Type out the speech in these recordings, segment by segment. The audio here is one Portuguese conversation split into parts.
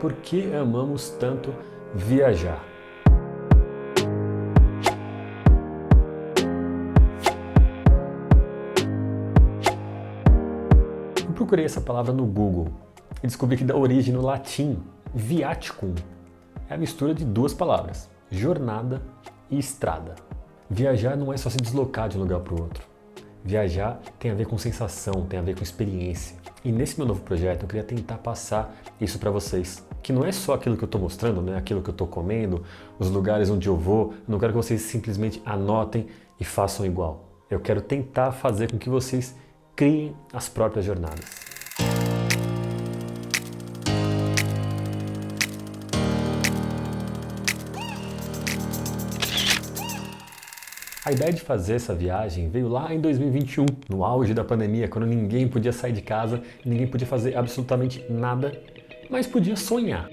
por que amamos tanto viajar. Eu procurei essa palavra no Google e descobri que dá origem no latim viaticum. É a mistura de duas palavras, jornada e estrada. Viajar não é só se deslocar de um lugar para o outro. Viajar tem a ver com sensação, tem a ver com experiência. E nesse meu novo projeto eu queria tentar passar isso para vocês. Que não é só aquilo que eu estou mostrando, não é aquilo que eu estou comendo, os lugares onde eu vou. Eu não quero que vocês simplesmente anotem e façam igual. Eu quero tentar fazer com que vocês criem as próprias jornadas. A ideia de fazer essa viagem veio lá em 2021, no auge da pandemia, quando ninguém podia sair de casa, ninguém podia fazer absolutamente nada, mas podia sonhar.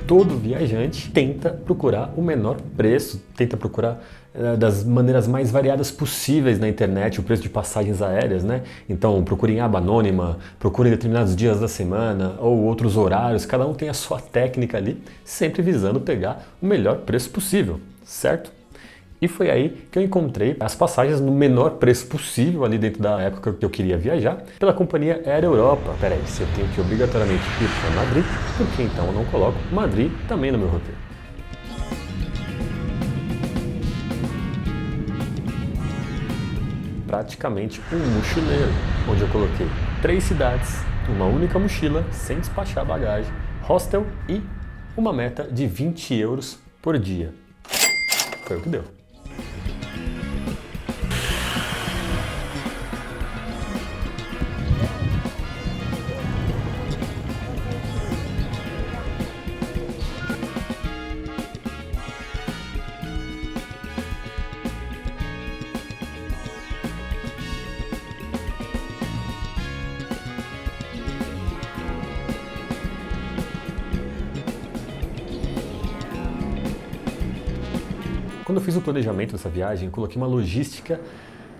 Todo viajante tenta procurar o menor preço, tenta procurar das maneiras mais variadas possíveis na internet o preço de passagens aéreas, né? Então procure em aba anônima, procure em determinados dias da semana ou outros horários, cada um tem a sua técnica ali, sempre visando pegar o melhor preço possível, certo? E foi aí que eu encontrei as passagens no menor preço possível ali dentro da época que eu queria viajar pela companhia Air Europa. Peraí, se eu tenho que obrigatoriamente ir para Madrid, por que então eu não coloco Madrid também no meu roteiro? Praticamente um mochileiro, onde eu coloquei 3 cidades, uma única mochila, sem despachar bagagem, hostel e uma meta de 20 euros por dia. Foi o que deu. Quando eu fiz o planejamento dessa viagem, eu coloquei uma logística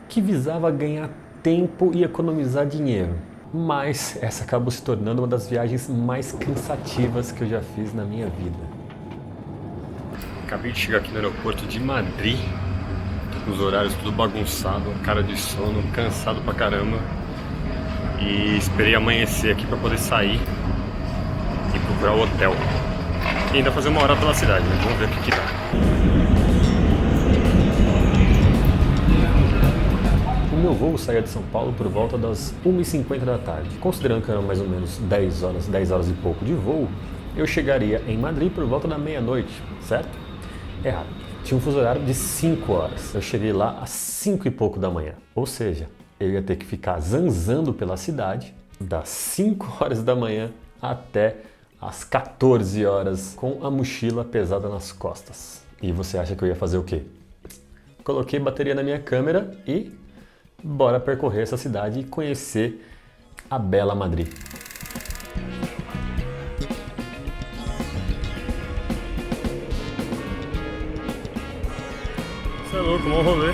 que visava ganhar tempo e economizar dinheiro. Mas essa acabou se tornando uma das viagens mais cansativas que eu já fiz na minha vida. Acabei de chegar aqui no aeroporto de Madrid, tô com os horários tudo bagunçado, cara de sono, cansado pra caramba. E esperei amanhecer aqui pra poder sair e procurar o hotel. E ainda fazer uma hora pela cidade, né? Vamos ver o que dá. O meu voo saía de São Paulo por volta das 1h50 da tarde. Considerando que eram mais ou menos 10 horas e pouco de voo, eu chegaria em Madrid por volta da meia-noite, certo? Errado. Tinha um fuso horário de 5 horas. Eu cheguei lá às 5 e pouco da manhã. Ou seja, eu ia ter que ficar zanzando pela cidade das 5 horas da manhã até às 14 horas com a mochila pesada nas costas. E você acha que eu ia fazer o quê? Coloquei bateria na minha câmera e bora percorrer essa cidade e conhecer a bela Madrid. Você é louco, bom rolê.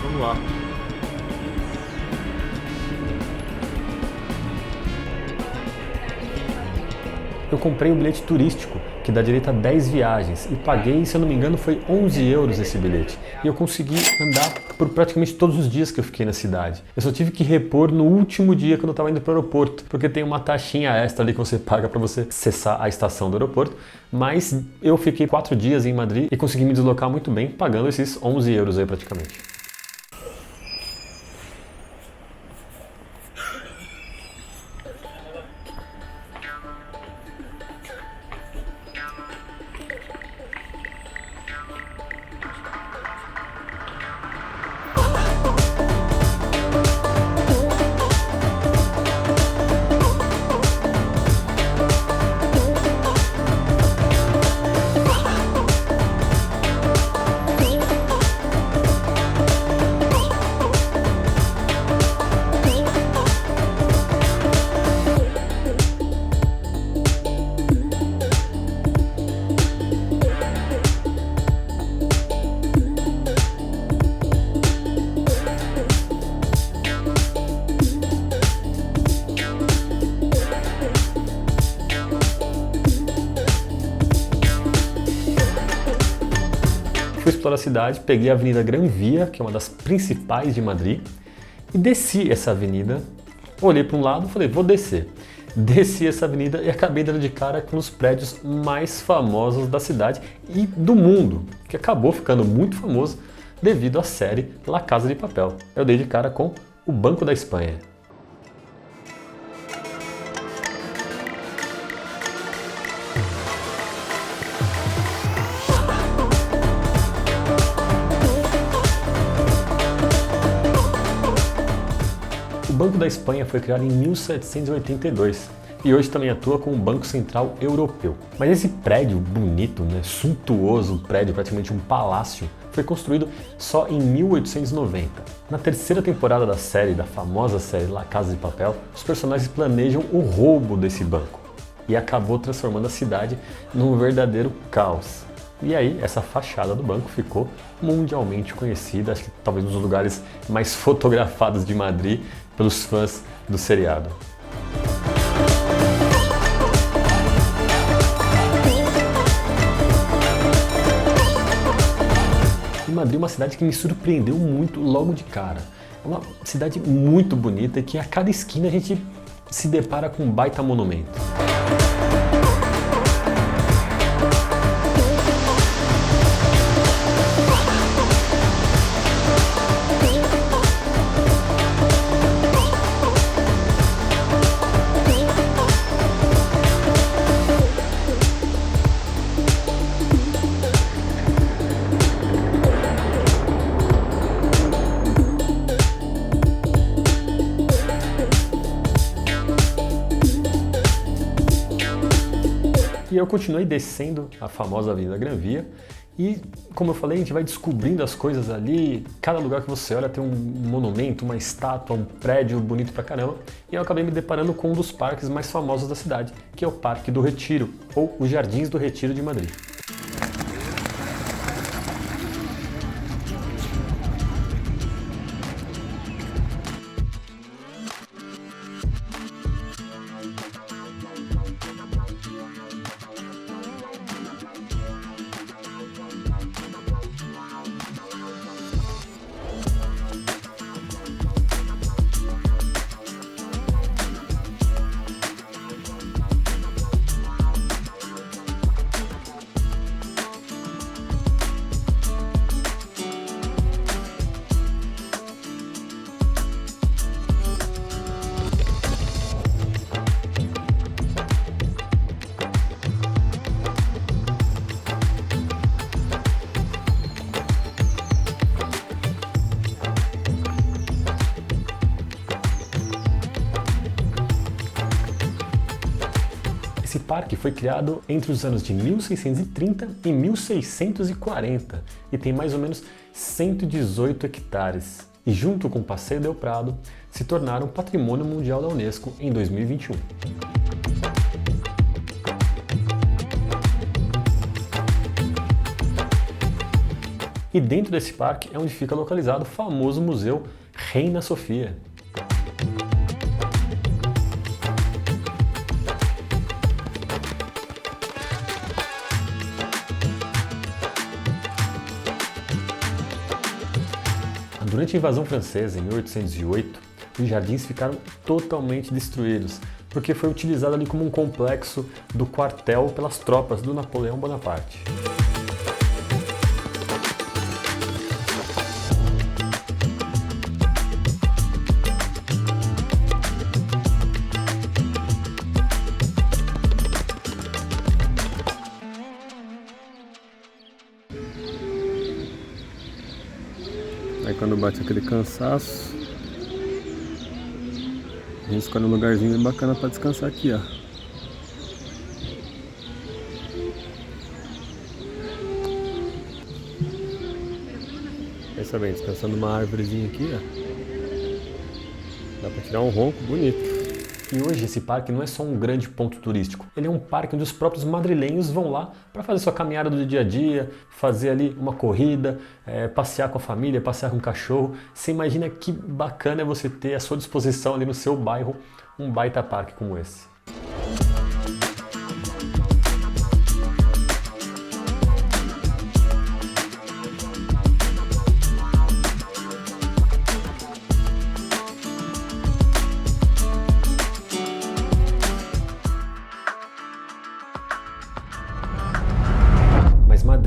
Vamos lá. Eu comprei um bilhete turístico que dá direito a 10 viagens e paguei, se eu não me engano, foi 11 euros esse bilhete. E eu consegui andar por praticamente todos os dias que eu fiquei na cidade. Eu só tive que repor no último dia quando eu estava indo para o aeroporto, porque tem uma taxinha extra ali que você paga para você acessar a estação do aeroporto. Mas eu fiquei 4 dias em Madrid e consegui me deslocar muito bem, pagando esses 11 euros aí praticamente. fui explorar a cidade, peguei a Avenida Gran Via, que é uma das principais de Madrid, e desci essa avenida, olhei para um lado e falei, vou descer. Desci essa avenida e acabei dando de cara com os prédios mais famosos da cidade e do mundo, que acabou ficando muito famoso devido à série La Casa de Papel. Eu dei de cara com o Banco da Espanha. O Banco da Espanha foi criado em 1782 e hoje também atua como um Banco Central Europeu. Mas esse prédio bonito, suntuoso prédio, praticamente um palácio, foi construído só em 1890. Na terceira temporada da famosa série La Casa de Papel, os personagens planejam o roubo desse banco e acabou transformando a cidade num verdadeiro caos. E aí, essa fachada do banco ficou mundialmente conhecida, acho que talvez um dos lugares mais fotografados de Madrid pelos fãs do seriado. E Madrid é uma cidade que me surpreendeu muito logo de cara. É uma cidade muito bonita e que a cada esquina a gente se depara com um baita monumento. E eu continuei descendo a famosa Avenida Gran Via e, como eu falei, a gente vai descobrindo as coisas ali. Cada lugar que você olha tem um monumento, uma estátua, um prédio bonito pra caramba. E eu acabei me deparando com um dos parques mais famosos da cidade, que é o Parque do Retiro, ou os Jardins do Retiro de Madrid. Esse parque foi criado entre os anos de 1630 e 1640 e tem mais ou menos 118 hectares. E junto com o Passeio del Prado, se tornaram Patrimônio Mundial da Unesco em 2021. E dentro desse parque é onde fica localizado o famoso Museu Reina Sofia. Durante a invasão francesa, em 1808, os jardins ficaram totalmente destruídos, porque foi utilizado ali como um complexo do quartel pelas tropas do Napoleão Bonaparte. Aí quando bate aquele cansaço, a gente escolhe um lugarzinho bacana para descansar aqui, ó. Pensa bem, descansando numa árvorezinha aqui, ó. Dá para tirar um ronco bonito. E hoje esse parque não é só um grande ponto turístico, ele é um parque onde os próprios madrilenhos vão lá para fazer sua caminhada do dia a dia, fazer ali uma corrida, passear com a família, passear com o cachorro. Você imagina que bacana é você ter à sua disposição ali no seu bairro um baita parque como esse.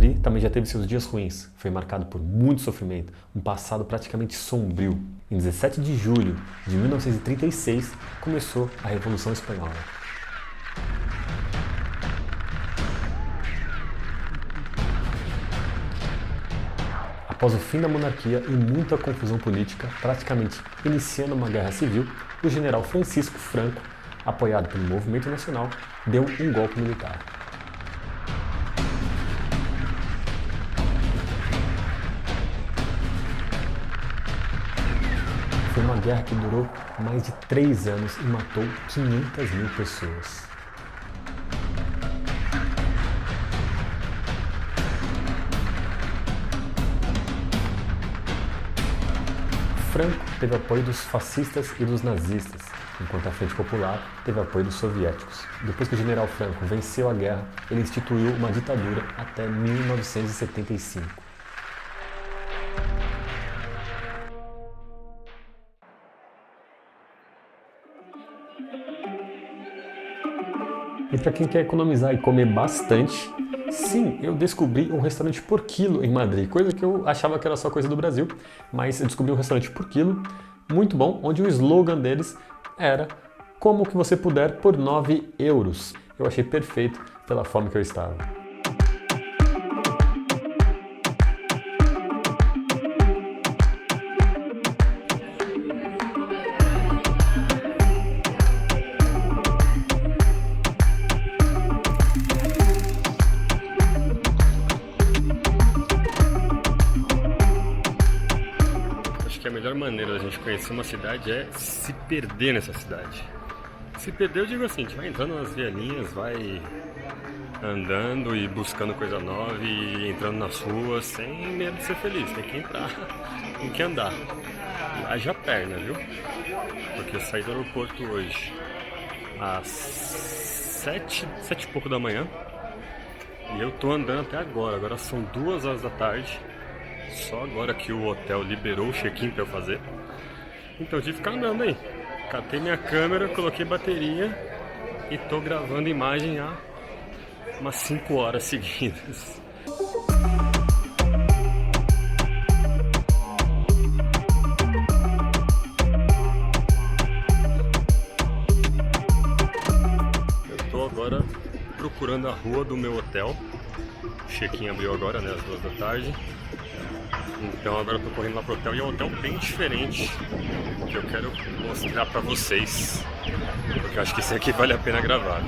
Madrid também já teve seus dias ruins. Foi marcado por muito sofrimento, um passado praticamente sombrio. Em 17 de julho de 1936, começou a Revolução Espanhola. Após o fim da monarquia e muita confusão política, praticamente iniciando uma guerra civil, o general Francisco Franco, apoiado pelo movimento nacional, deu um golpe militar. Foi uma guerra que durou mais de 3 anos e matou 500 mil pessoas. Franco teve apoio dos fascistas e dos nazistas, enquanto a Frente Popular teve apoio dos soviéticos. Depois que o general Franco venceu a guerra, ele instituiu uma ditadura até 1975. E para quem quer economizar e comer bastante, sim, eu descobri um restaurante por quilo em Madrid, coisa que eu achava que era só coisa do Brasil, mas eu descobri um restaurante por quilo, muito bom, onde o slogan deles era "Como que você puder por 9 euros". Eu achei perfeito pela fome que eu estava. Que a melhor maneira da gente conhecer uma cidade é se perder nessa cidade. Se perder, eu digo assim, a gente vai entrando nas vielinhas, vai andando e buscando coisa nova e entrando nas ruas sem medo de ser feliz. Tem que entrar, tem que andar. Haja perna, viu? Porque eu saí do aeroporto hoje às 7 e pouco da manhã e eu tô andando até agora. Agora são 2 horas da tarde. Só agora que o hotel liberou o check-in pra eu fazer. Então eu tive que ficar andando aí. Catei minha câmera, coloquei bateria e tô gravando imagem há umas 5 horas seguidas. Eu tô agora procurando a rua do meu hotel. O check-in abriu agora, né, às 2 da tarde. Então agora eu tô correndo lá pro hotel e é um hotel bem diferente que eu quero mostrar pra vocês, porque eu acho que esse aqui vale a pena gravar.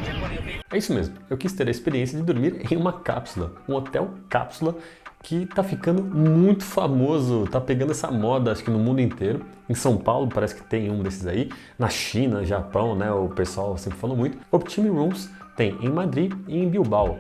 É isso mesmo, eu quis ter a experiência de dormir em uma cápsula, um hotel cápsula que tá ficando muito famoso, tá pegando essa moda acho que no mundo inteiro. Em São Paulo parece que tem um desses aí, na China, Japão, né, o pessoal sempre falou muito. Optimi Rooms tem em Madrid e em Bilbao.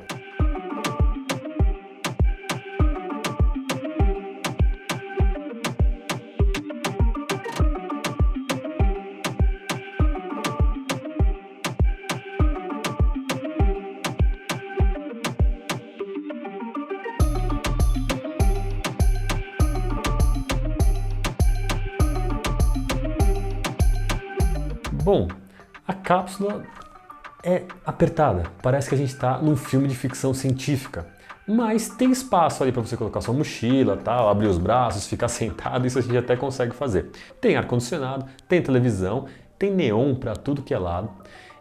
Bom, a cápsula é apertada, parece que a gente está num filme de ficção científica, mas tem espaço ali para você colocar sua mochila, tal, abrir os braços, ficar sentado, isso a gente até consegue fazer. Tem ar-condicionado, tem televisão, tem neon para tudo que é lado,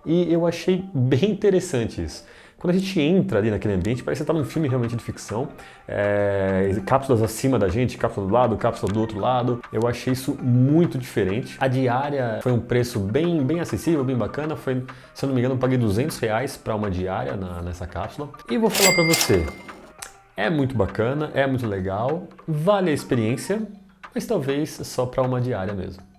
e eu achei bem interessante isso. Quando a gente entra ali naquele ambiente, parece que você está num filme realmente de ficção. Cápsulas acima da gente, cápsula do lado, cápsula do outro lado. Eu achei isso muito diferente. A diária foi um preço bem acessível, bem bacana. Foi, se eu não me engano, eu paguei R$200 para uma diária nessa cápsula. E vou falar para você, é muito bacana, é muito legal, vale a experiência, mas talvez só para uma diária mesmo.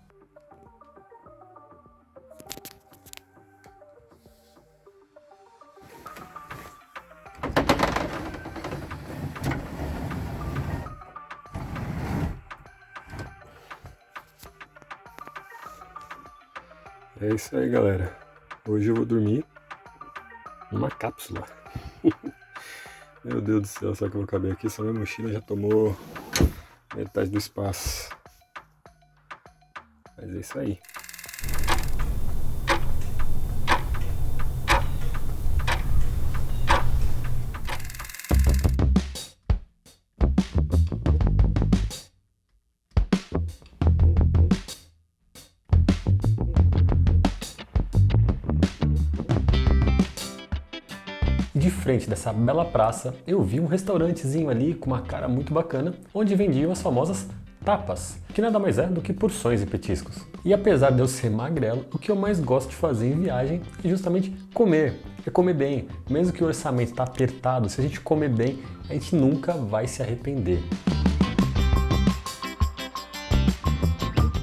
É isso aí, galera. Hoje eu vou dormir numa cápsula. Meu Deus do céu, será que eu vou caber aqui? Essa minha mochila já tomou metade do espaço. Mas é isso aí. de frente dessa bela praça, eu vi um restaurantezinho ali com uma cara muito bacana, onde vendiam as famosas tapas, que nada mais é do que porções e petiscos. E apesar de eu ser magrelo, o que eu mais gosto de fazer em viagem é justamente comer. É comer bem. Mesmo que o orçamento está apertado, se a gente comer bem, a gente nunca vai se arrepender.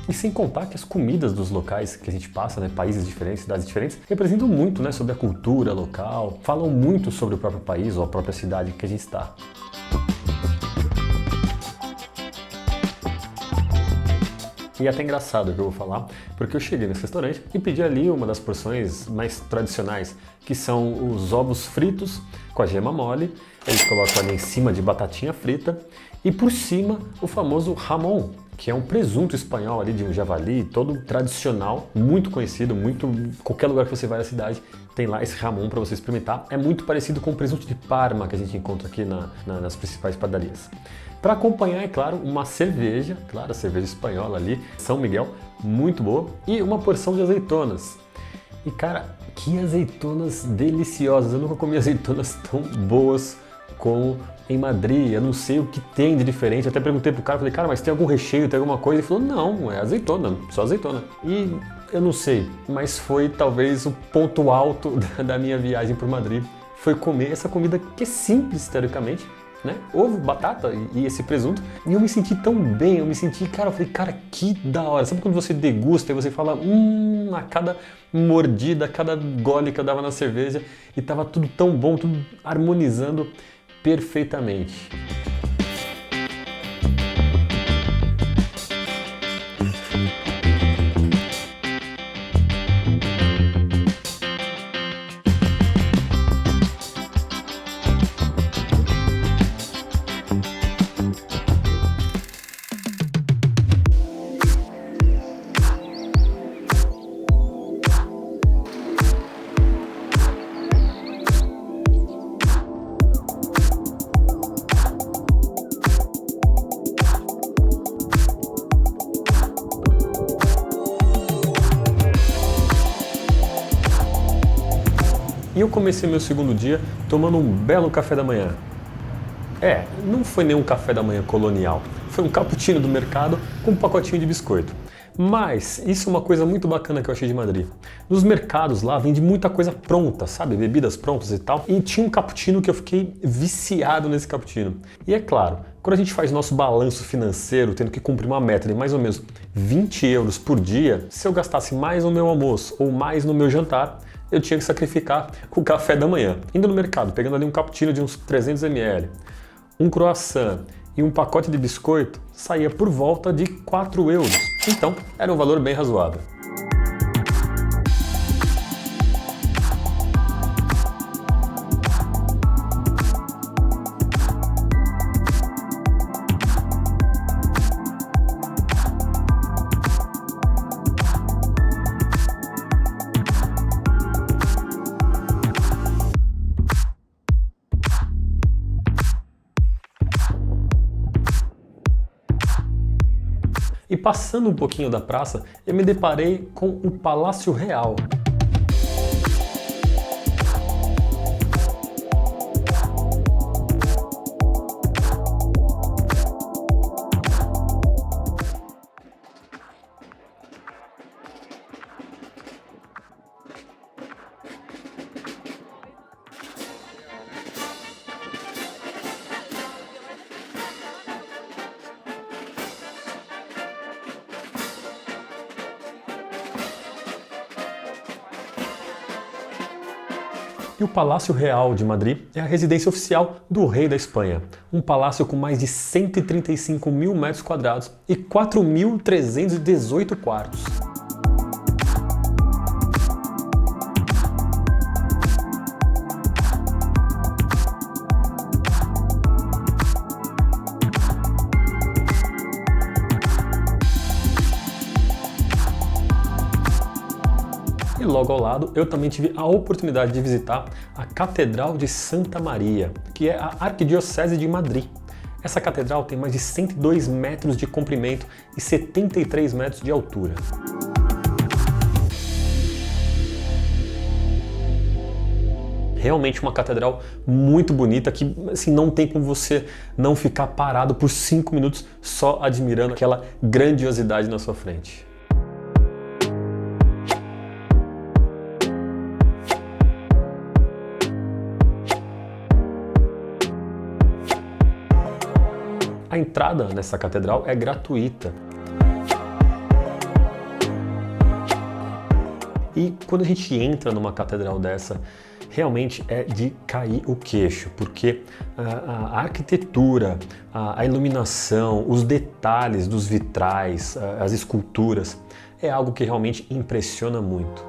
E sem contar que as comidas dos locais que a gente passa, né, países diferentes, cidades diferentes, representam muito, né, sobre a cultura local, falam muito sobre o próprio país ou a própria cidade que a gente está. E é até engraçado o que eu vou falar, porque eu cheguei nesse restaurante e pedi ali uma das porções mais tradicionais, que são os ovos fritos com a gema mole. Eles colocam ali em cima de batatinha frita e por cima o famoso jamón, que é um presunto espanhol ali de um javali, todo tradicional, muito conhecido, qualquer lugar que você vai na cidade tem lá esse jamón para você experimentar. É muito parecido com o presunto de Parma que a gente encontra aqui nas principais padarias. Para acompanhar, é claro, uma cerveja, claro, a cerveja espanhola ali, São Miguel, muito boa, e uma porção de azeitonas. E cara, que azeitonas deliciosas! Eu nunca comi azeitonas tão boas como em Madrid. Eu não sei o que tem de diferente. Eu até perguntei pro cara, falei, cara, mas tem algum recheio, tem alguma coisa? Ele falou, não, é azeitona, só azeitona. E eu não sei, mas foi talvez o ponto alto da minha viagem por Madrid, foi comer essa comida que é simples, teoricamente, né? Ovo, batata e esse presunto. E eu me senti tão bem, eu falei, cara, que da hora. Sabe quando você degusta e você fala, a cada mordida, a cada gole que eu dava na cerveja, e tava tudo tão bom, tudo harmonizando perfeitamente. E eu comecei meu segundo dia tomando um belo café da manhã. Não foi nenhum café da manhã colonial, foi um cappuccino do mercado com um pacotinho de biscoito. Mas isso é uma coisa muito bacana que eu achei de Madrid. Nos mercados lá vende muita coisa pronta, sabe? Bebidas prontas e tal. E tinha um cappuccino que eu fiquei viciado nesse cappuccino. E é claro, quando a gente faz nosso balanço financeiro, tendo que cumprir uma meta de mais ou menos 20 euros por dia, se eu gastasse mais no meu almoço ou mais no meu jantar, eu tinha que sacrificar o café da manhã. Indo no mercado, pegando ali um cappuccino de uns 300 ml, um croissant e um pacote de biscoito, saía por volta de 4 euros. Então, era um valor bem razoável. E passando um pouquinho da praça, eu me deparei com o Palácio Real. E o Palácio Real de Madrid é a residência oficial do rei da Espanha. Um palácio com mais de 135 mil metros quadrados e 4.318 quartos. E logo ao lado, eu também tive a oportunidade de visitar a Catedral de Santa Maria, que é a Arquidiocese de Madrid. Essa catedral tem mais de 102 metros de comprimento e 73 metros de altura. Realmente uma catedral muito bonita que assim, não tem como você não ficar parado por 5 minutos só admirando aquela grandiosidade na sua frente. A entrada nessa catedral é gratuita. E quando a gente entra numa catedral dessa, realmente é de cair o queixo, porque a arquitetura, a iluminação, os detalhes dos vitrais, as esculturas, é algo que realmente impressiona muito.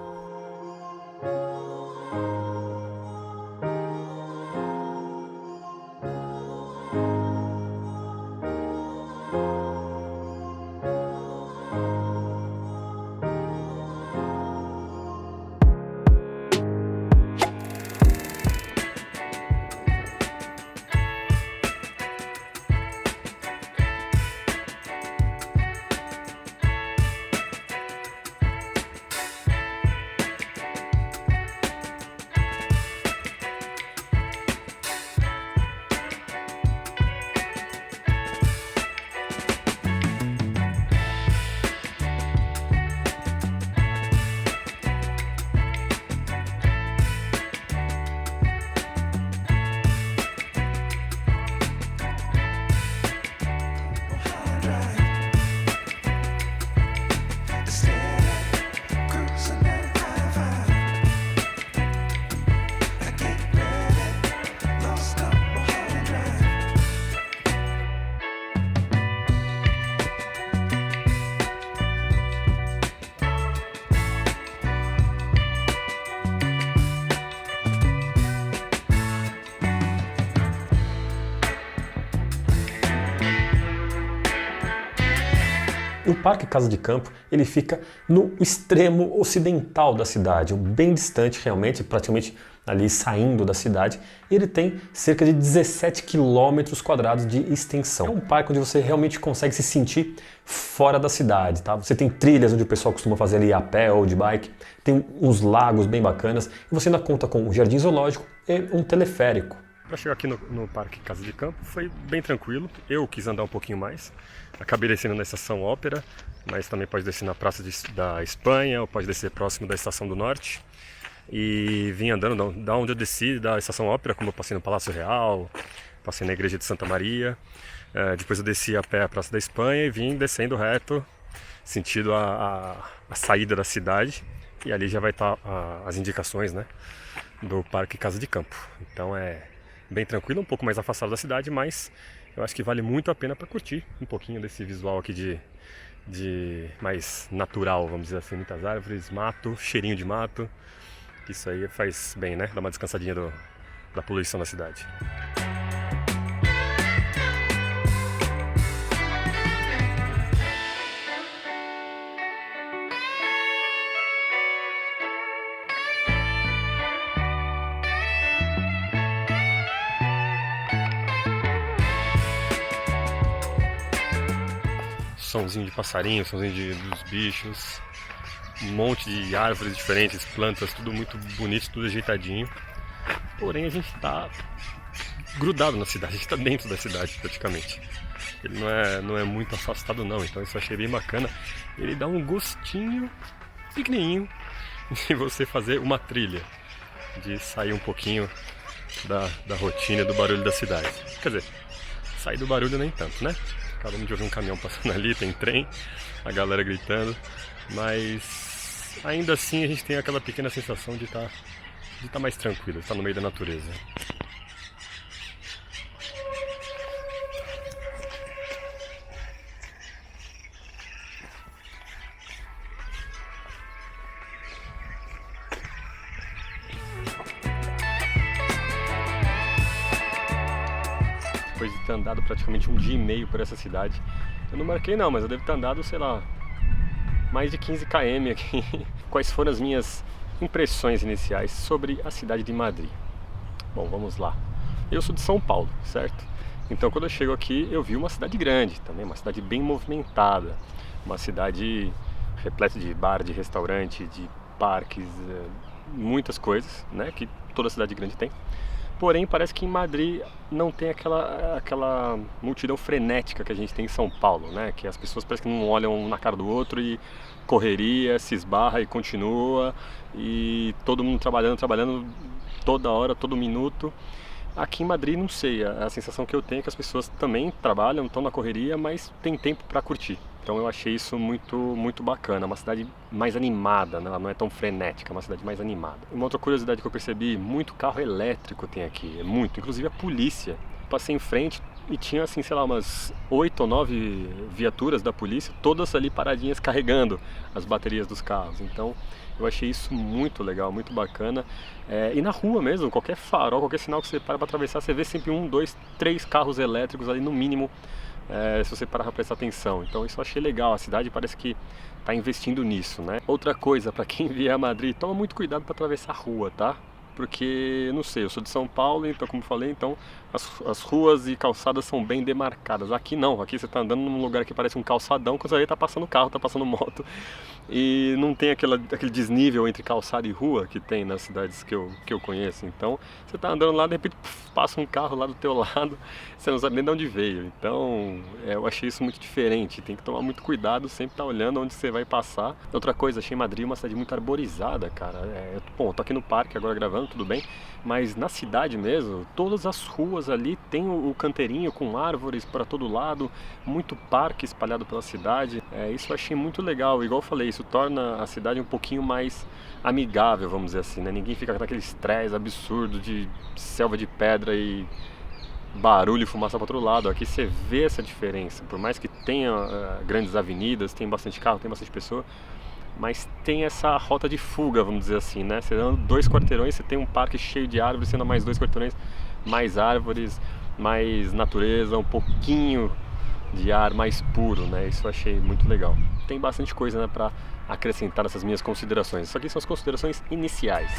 O Parque Casa de Campo ele fica no extremo ocidental da cidade, bem distante realmente, praticamente ali saindo da cidade. E ele tem cerca de 17 quilômetros quadrados de extensão. É um parque onde você realmente consegue se sentir fora da cidade, tá? Você tem trilhas onde o pessoal costuma fazer ali a pé ou de bike, tem uns lagos bem bacanas e você ainda conta com um jardim zoológico e um teleférico. Para chegar aqui no Parque Casa de Campo foi bem tranquilo, eu quis andar um pouquinho mais, acabei descendo na Estação Ópera, mas também pode descer na Praça da Espanha ou pode descer próximo da Estação do Norte. E vim andando da onde eu desci da Estação Ópera, como eu passei no Palácio Real, passei na Igreja de Santa Maria, depois eu desci a pé a Praça da Espanha e vim descendo reto, sentido a saída da cidade, e ali já vai estar as indicações, né, do Parque Casa de Campo. Então é bem tranquilo, um pouco mais afastado da cidade, mas eu acho que vale muito a pena para curtir um pouquinho desse visual aqui de mais natural, vamos dizer assim, muitas árvores, mato, cheirinho de mato. Isso aí faz bem, né? Dá uma descansadinha da poluição da cidade. Somzinho de passarinho, somzinho dos bichos, um monte de árvores diferentes, plantas, tudo muito bonito, tudo ajeitadinho. Porém a gente está grudado na cidade, a gente está dentro da cidade praticamente. Ele não é muito afastado não, então isso eu achei bem bacana. Ele dá um gostinho pequenininho de você fazer uma trilha, de sair um pouquinho da rotina, do barulho da cidade. Quer dizer, sair do barulho nem tanto, né? Acabamos de ouvir um caminhão passando ali, tem trem, a galera gritando, mas ainda assim a gente tem aquela pequena sensação de estar mais tranquilo, de estar no meio da natureza. Depois de ter andado praticamente um dia e meio por essa cidade, eu não marquei não, mas eu devo ter andado, sei lá, mais de 15 km aqui. Quais foram as minhas impressões iniciais sobre a cidade de Madrid? Bom, vamos lá. Eu sou de São Paulo, certo? Então quando eu chego aqui eu vi uma cidade grande também, uma cidade bem movimentada, uma cidade repleta de bar, de restaurante, de parques, muitas coisas, né, que toda cidade grande tem. Porém, parece que em Madrid não tem aquela multidão frenética que a gente tem em São Paulo, né? Que as pessoas parece que não olham um na cara do outro e correria, se esbarra e continua, e todo mundo trabalhando toda hora, todo minuto. Aqui em Madrid, não sei, a sensação que eu tenho é que as pessoas também trabalham, estão na correria, mas tem tempo para curtir. Então eu achei isso muito bacana, uma cidade mais animada, né? Ela não é tão frenética, é uma cidade mais animada. Uma outra curiosidade que eu percebi, muito carro elétrico tem aqui, é muito, inclusive a polícia. Passei em frente e tinha assim, sei lá, umas 8 ou 9 viaturas da polícia, todas ali paradinhas carregando as baterias dos carros. Então eu achei isso muito legal, muito bacana. E na rua mesmo, qualquer farol, qualquer sinal que você para atravessar, você vê sempre 1, 2, 3 carros elétricos ali no mínimo. Se você parar para prestar atenção. Então isso eu achei legal, a cidade parece que está investindo nisso, né? Outra coisa, para quem vier a Madrid, toma muito cuidado para atravessar a rua, tá? Porque, não sei, eu sou de São Paulo, então como falei, então as ruas e calçadas são bem demarcadas. Aqui não, aqui você está andando num lugar que parece um calçadão, quando você está passando carro, está passando moto. E não tem aquele desnível entre calçada e rua que tem nas cidades que eu conheço. Então você está andando lá, de repente passa um carro lá do teu lado, você não sabe nem de onde veio. Então eu achei isso muito diferente, tem que tomar muito cuidado, sempre estar olhando onde você vai passar. Outra coisa, achei Madrid uma cidade muito arborizada, cara. Bom, tô aqui no parque agora gravando, tudo bem, mas na cidade mesmo, todas as ruas ali tem o canteirinho com árvores para todo lado, muito parque espalhado pela cidade. Isso eu achei muito legal, igual eu falei, isso torna a cidade um pouquinho mais amigável, vamos dizer assim, né? Ninguém fica com aquele estresse absurdo de selva de pedra e barulho e fumaça para outro lado. Aqui você vê essa diferença, por mais que tenha grandes avenidas, tem bastante carro, tem bastante pessoa, mas tem essa rota de fuga, vamos dizer assim, né? Você anda 2 quarteirões, você tem um parque cheio de árvores, você anda mais 2 quarteirões, mais árvores, mais natureza, um pouquinho de ar mais puro, né? Isso eu achei muito legal. Tem bastante coisa, né, para acrescentar nessas minhas considerações. Isso aqui são as considerações iniciais.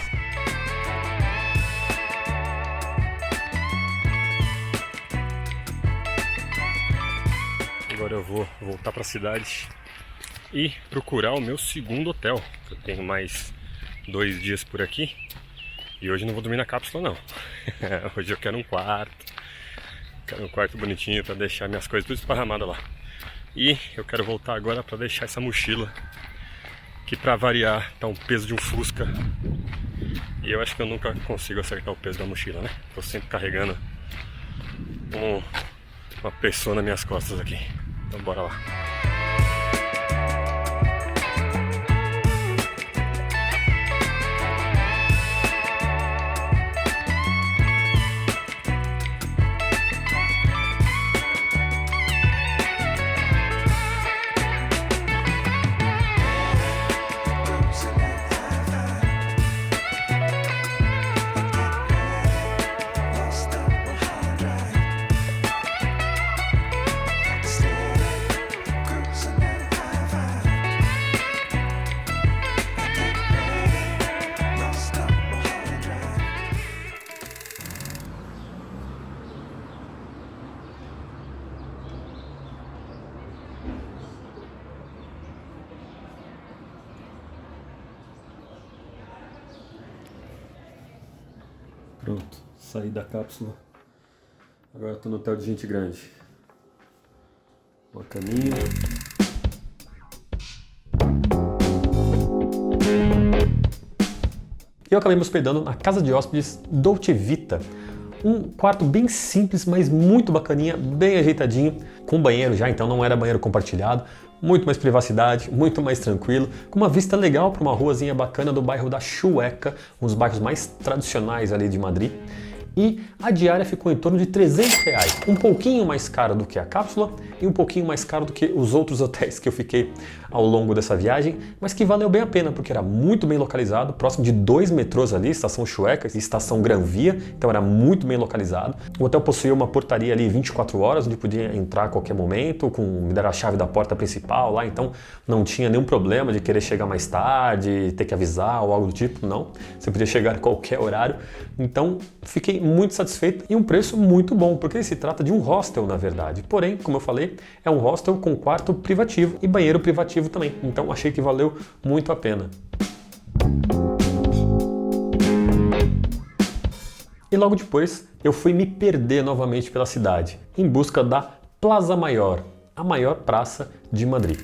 Agora eu vou voltar para a cidade e procurar o meu segundo hotel. Eu tenho mais 2 dias por aqui e hoje não vou dormir na cápsula não. Hoje eu quero um quarto. Quero um quarto bonitinho para deixar minhas coisas tudo esparramadas lá. E eu quero voltar agora para deixar essa mochila, que para variar tá um peso de um Fusca. E eu acho que eu nunca consigo acertar o peso da mochila, né? Tô sempre carregando uma pessoa nas minhas costas aqui. Então bora lá. Pronto, saí da cápsula. Agora estou no hotel de gente grande. Uma caminha. Eu acabei me hospedando na casa de hóspedes Dolce Vita. Um quarto bem simples, mas muito bacaninha, bem ajeitadinho, com banheiro já, então não era banheiro compartilhado. Muito mais privacidade, muito mais tranquilo, com uma vista legal para uma ruazinha bacana do bairro da Chueca, um dos bairros mais tradicionais ali de Madrid. E a diária ficou em torno de R$300, um pouquinho mais caro do que a cápsula e um pouquinho mais caro do que os outros hotéis que eu fiquei ao longo dessa viagem, mas que valeu bem a pena, porque era muito bem localizado, próximo de 2 metrôs ali, Estação Chueca e Estação Gran Via, então era muito bem localizado. O hotel possuía uma portaria ali 24 horas, onde podia entrar a qualquer momento, me deram a chave da porta principal lá, então não tinha nenhum problema de querer chegar mais tarde, ter que avisar ou algo do tipo, não. Você podia chegar a qualquer horário, então fiquei muito satisfeito e um preço muito bom, porque se trata de um hostel na verdade. Porém, como eu falei, é um hostel com quarto privativo e banheiro privativo também. Então achei que valeu muito a pena. E logo depois eu fui me perder novamente pela cidade, em busca da Plaza Maior, a maior praça de Madrid.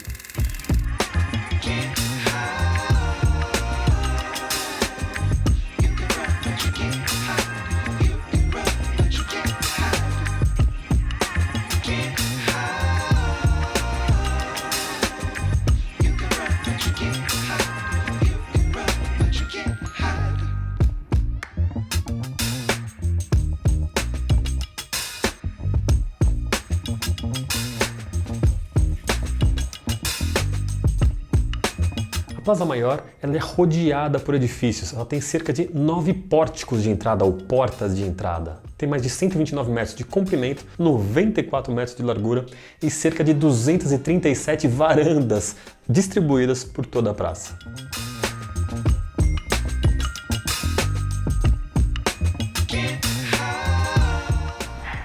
A Plaza Maior ela é rodeada por edifícios, ela tem cerca de 9 pórticos de entrada ou portas de entrada. Tem mais de 129 metros de comprimento, 94 metros de largura e cerca de 237 varandas distribuídas por toda a praça.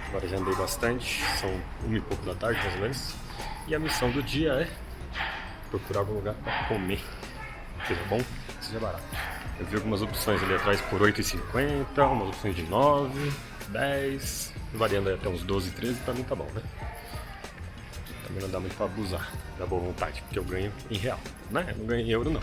Agora já andei bastante, são 1 e pouco da tarde mais ou menos, e a missão do dia é procurar algum lugar para comer. Seja bom, seja barato. Eu vi algumas opções ali atrás por 8,50, umas opções de 9, 10, variando aí até uns 12, 13, pra mim tá bom, né? Também não dá muito pra abusar da boa vontade, porque eu ganho em real, né? Eu não ganho em euro não.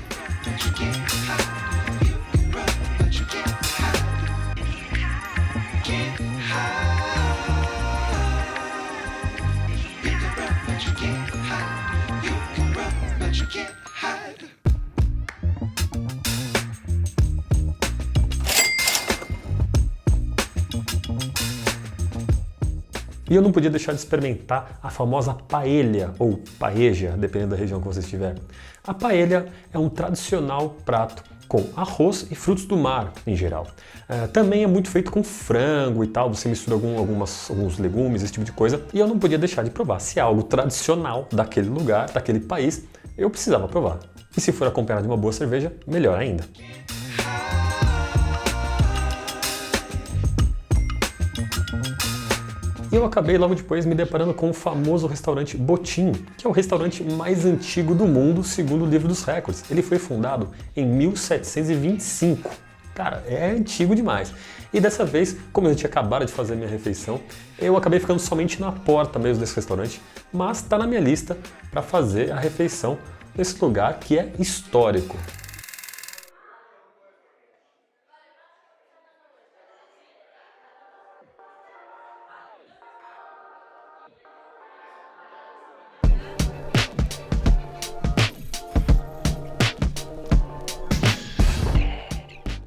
E eu não podia deixar de experimentar a famosa paella, ou paella, dependendo da região que você estiver. A paella é um tradicional prato com arroz e frutos do mar, em geral. Também é muito feito com frango e tal, você mistura alguns legumes, esse tipo de coisa. E eu não podia deixar de provar. Se é algo tradicional daquele lugar, daquele país, eu precisava provar. E se for acompanhado de uma boa cerveja, melhor ainda. E eu acabei logo depois me deparando com o famoso restaurante Botim, que é o restaurante mais antigo do mundo, segundo o livro dos recordes. Ele foi fundado em 1725. Cara, é antigo demais. E dessa vez, como eu tinha acabado de fazer a minha refeição, eu acabei ficando somente na porta mesmo desse restaurante, mas está na minha lista para fazer a refeição nesse lugar que é histórico.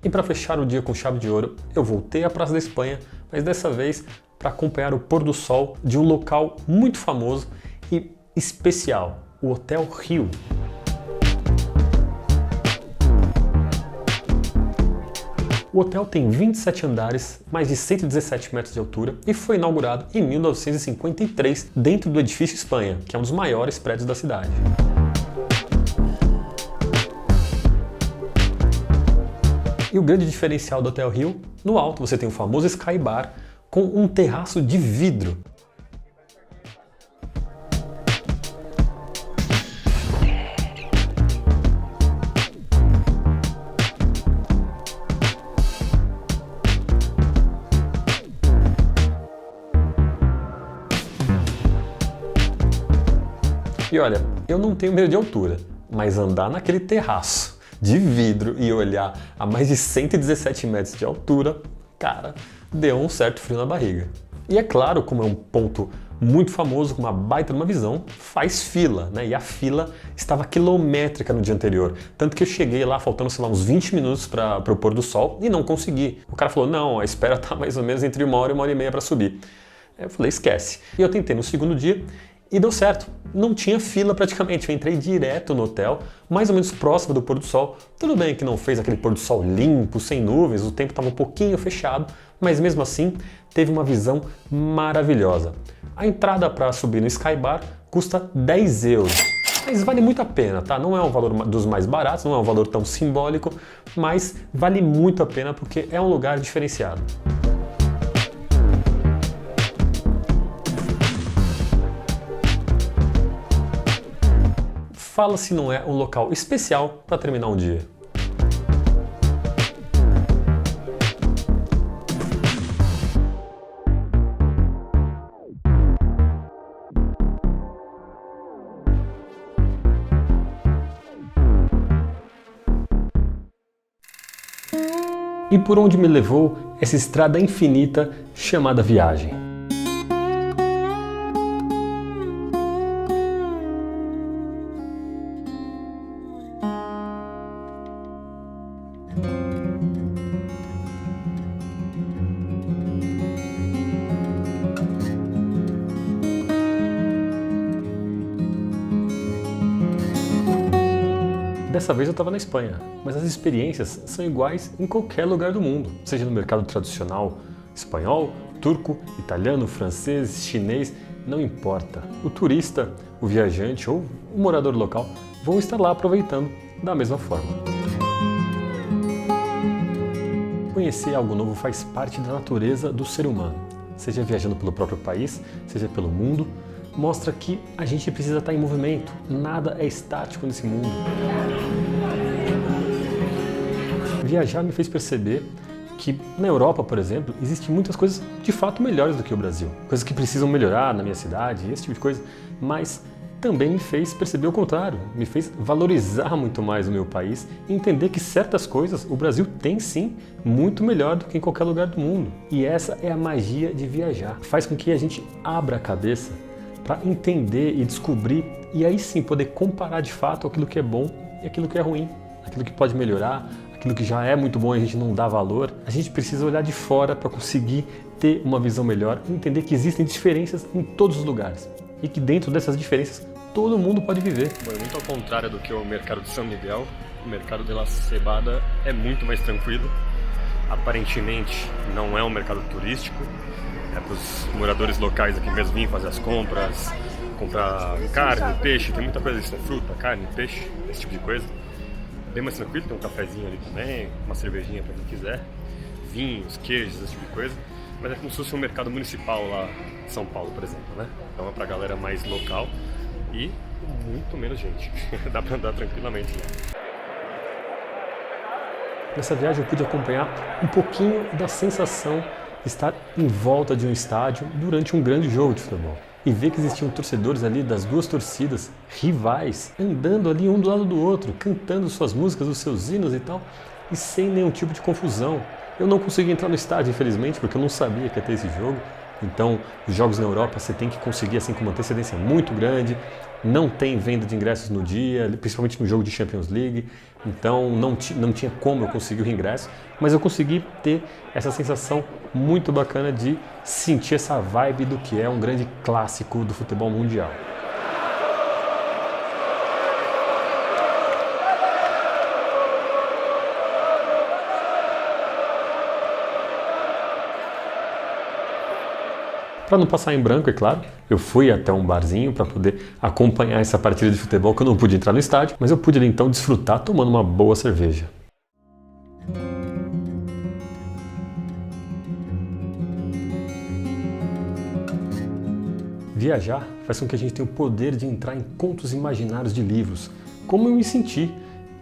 E para fechar o dia com chave de ouro, eu voltei à Praça da Espanha, mas dessa vez para acompanhar o pôr do sol de um local muito famoso e especial, o Hotel Rio. O hotel tem 27 andares, mais de 117 metros de altura e foi inaugurado em 1953 dentro do Edifício Espanha, que é um dos maiores prédios da cidade. E o grande diferencial do Hotel Rio, no alto você tem o famoso Sky Bar com um terraço de vidro. E olha, eu não tenho medo de altura, mas andar naquele terraço de vidro e olhar a mais de 117 metros de altura, cara, deu um certo frio na barriga. E é claro, como é um ponto muito famoso, com uma baita de uma visão, faz fila, né? E a fila estava quilométrica no dia anterior. Tanto que eu cheguei lá faltando, sei lá, uns 20 minutos para o pôr do sol e não consegui. O cara falou, não, a espera tá mais ou menos entre 1 hora e meia para subir. Eu falei, esquece. E eu tentei no segundo dia e deu certo. Não tinha fila praticamente, eu entrei direto no hotel, mais ou menos próximo do pôr do sol. Tudo bem que não fez aquele pôr do sol limpo, sem nuvens, o tempo estava um pouquinho fechado, mas mesmo assim teve uma visão maravilhosa. A entrada para subir no Sky Bar custa 10 euros, mas vale muito a pena, tá? Não é um valor dos mais baratos, não é um valor tão simbólico, mas vale muito a pena porque é um lugar diferenciado. Fala se não é um local especial para terminar um dia. e por onde me levou essa estrada infinita chamada viagem. Dessa vez eu estava na Espanha, mas as experiências são iguais em qualquer lugar do mundo, seja no mercado tradicional espanhol, turco, italiano, francês, chinês, não importa. O turista, o viajante ou o morador local vão estar lá aproveitando da mesma forma. Conhecer algo novo faz parte da natureza do ser humano, seja viajando pelo próprio país, seja pelo mundo. Mostra que a gente precisa estar em movimento, nada é estático nesse mundo. Viajar me fez perceber que na Europa, por exemplo, existem muitas coisas de fato melhores do que o Brasil. Coisas que precisam melhorar na minha cidade, esse tipo de coisa, mas também me fez perceber o contrário, me fez valorizar muito mais o meu país e entender que certas coisas o Brasil tem sim muito melhor do que em qualquer lugar do mundo. E essa é a magia de viajar, faz com que a gente abra a cabeça para entender e descobrir e aí sim poder comparar de fato aquilo que é bom e aquilo que é ruim, aquilo que pode melhorar, aquilo que já é muito bom e a gente não dá valor. A gente precisa olhar de fora para conseguir ter uma visão melhor e entender que existem diferenças em todos os lugares e que dentro dessas diferenças todo mundo pode viver. Bom, muito ao contrário do que o mercado de São Miguel, o mercado de La Cebada é muito mais tranquilo. Aparentemente não é um mercado turístico. É para os moradores locais aqui mesmo virem fazer as compras, comprar carne, peixe, tem muita coisa disso, né? Fruta, carne, peixe, esse tipo de coisa. Bem mais tranquilo, tem um cafezinho ali também, uma cervejinha para quem quiser, vinhos, queijos, esse tipo de coisa. Mas é como se fosse um mercado municipal lá em São Paulo, por exemplo, né? Então é para a galera mais local e muito menos gente, dá para andar tranquilamente lá. Nessa viagem eu pude acompanhar um pouquinho da sensação estar em volta de um estádio durante um grande jogo de futebol e ver que existiam torcedores ali das duas torcidas rivais andando ali um do lado do outro, cantando suas músicas, os seus hinos e tal, e sem nenhum tipo de confusão. Eu não consegui entrar no estádio, infelizmente, porque eu não sabia que ia ter esse jogo. Então, os jogos na Europa você tem que conseguir assim com uma antecedência muito grande. Não tem venda de ingressos no dia, principalmente no jogo de Champions League. Então não tinha como eu conseguir o ingresso, mas eu consegui ter essa sensação muito bacana de sentir essa vibe do que é um grande clássico do futebol mundial. Para não passar em branco, é claro, eu fui até um barzinho para poder acompanhar essa partida de futebol que eu não pude entrar no estádio, mas eu pude ali, então desfrutar tomando uma boa cerveja. Viajar faz com que a gente tenha o poder de entrar em contos imaginários de livros, como eu me senti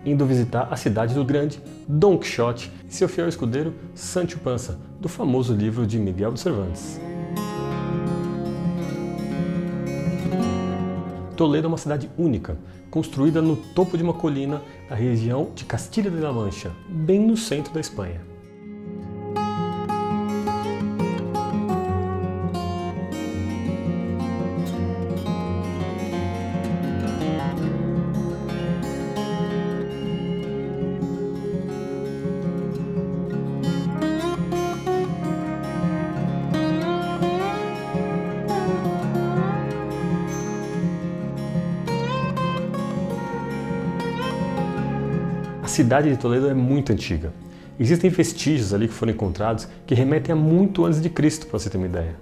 indo visitar a cidade do grande Dom Quixote e seu fiel escudeiro Sancho Panza, do famoso livro de Miguel de Cervantes. Toledo é uma cidade única, construída no topo de uma colina na região de Castilha-La Mancha, bem no centro da Espanha. A cidade de Toledo é muito antiga. Existem vestígios ali que foram encontrados que remetem a muito antes de Cristo, para você ter uma ideia.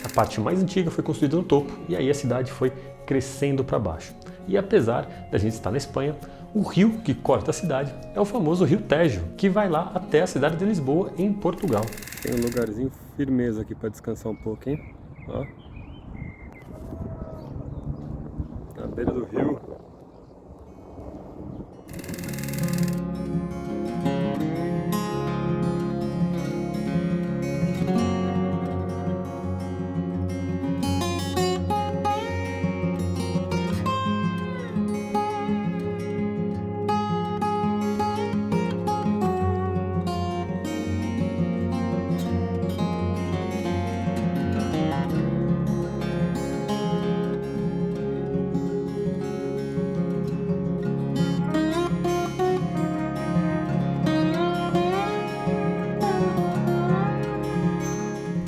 A parte mais antiga foi construída no topo e aí a cidade foi crescendo para baixo. E apesar da gente estar na Espanha, o rio que corta a cidade é o famoso Rio Tejo, que vai lá até a cidade de Lisboa, em Portugal. Tem um lugarzinho firmeza aqui para descansar um pouco, hein? Ó. Na beira do rio.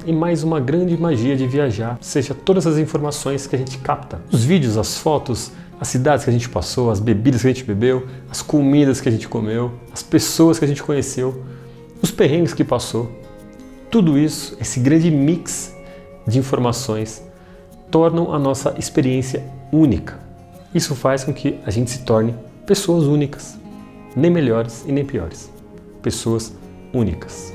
e mais uma grande magia de viajar, seja todas as informações que a gente capta. Os vídeos, as fotos, as cidades que a gente passou, as bebidas que a gente bebeu, as comidas que a gente comeu, as pessoas que a gente conheceu, os perrengues que passou. Tudo isso, esse grande mix de informações, tornam a nossa experiência única. Isso faz com que a gente se torne pessoas únicas, nem melhores e nem piores. Pessoas únicas.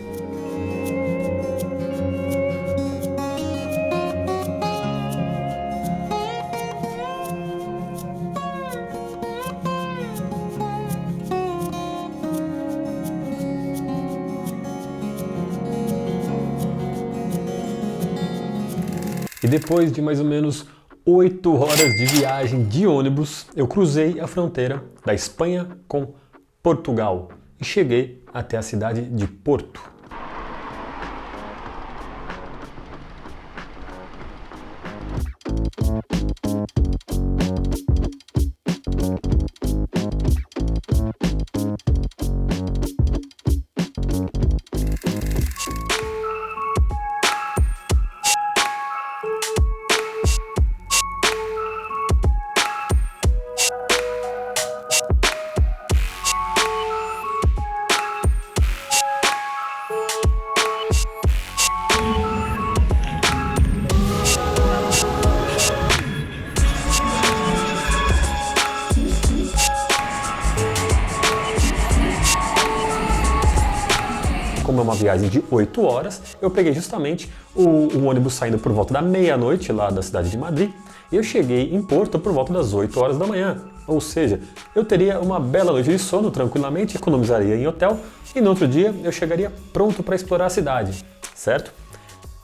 E depois de mais ou menos 8 horas de viagem de ônibus, eu cruzei a fronteira da Espanha com Portugal e cheguei até a cidade de Porto. Como é uma viagem de 8 horas, eu peguei justamente o ônibus saindo por volta da meia-noite lá da cidade de Madrid e eu cheguei em Porto por volta das 8 horas da manhã. Ou seja, eu teria uma bela noite de sono tranquilamente, economizaria em hotel e no outro dia eu chegaria pronto para explorar a cidade, certo?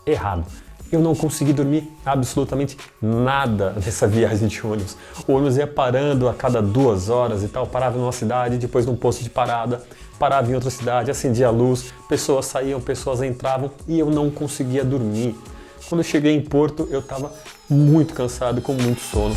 Errado. Eu não consegui dormir absolutamente nada nessa viagem de ônibus. O ônibus ia parando a cada 2 horas e tal, parava numa cidade, depois num posto de parada, parava em outra cidade, acendia a luz, pessoas saíam, pessoas entravam e eu não conseguia dormir. Quando eu cheguei em Porto, eu estava muito cansado, com muito sono.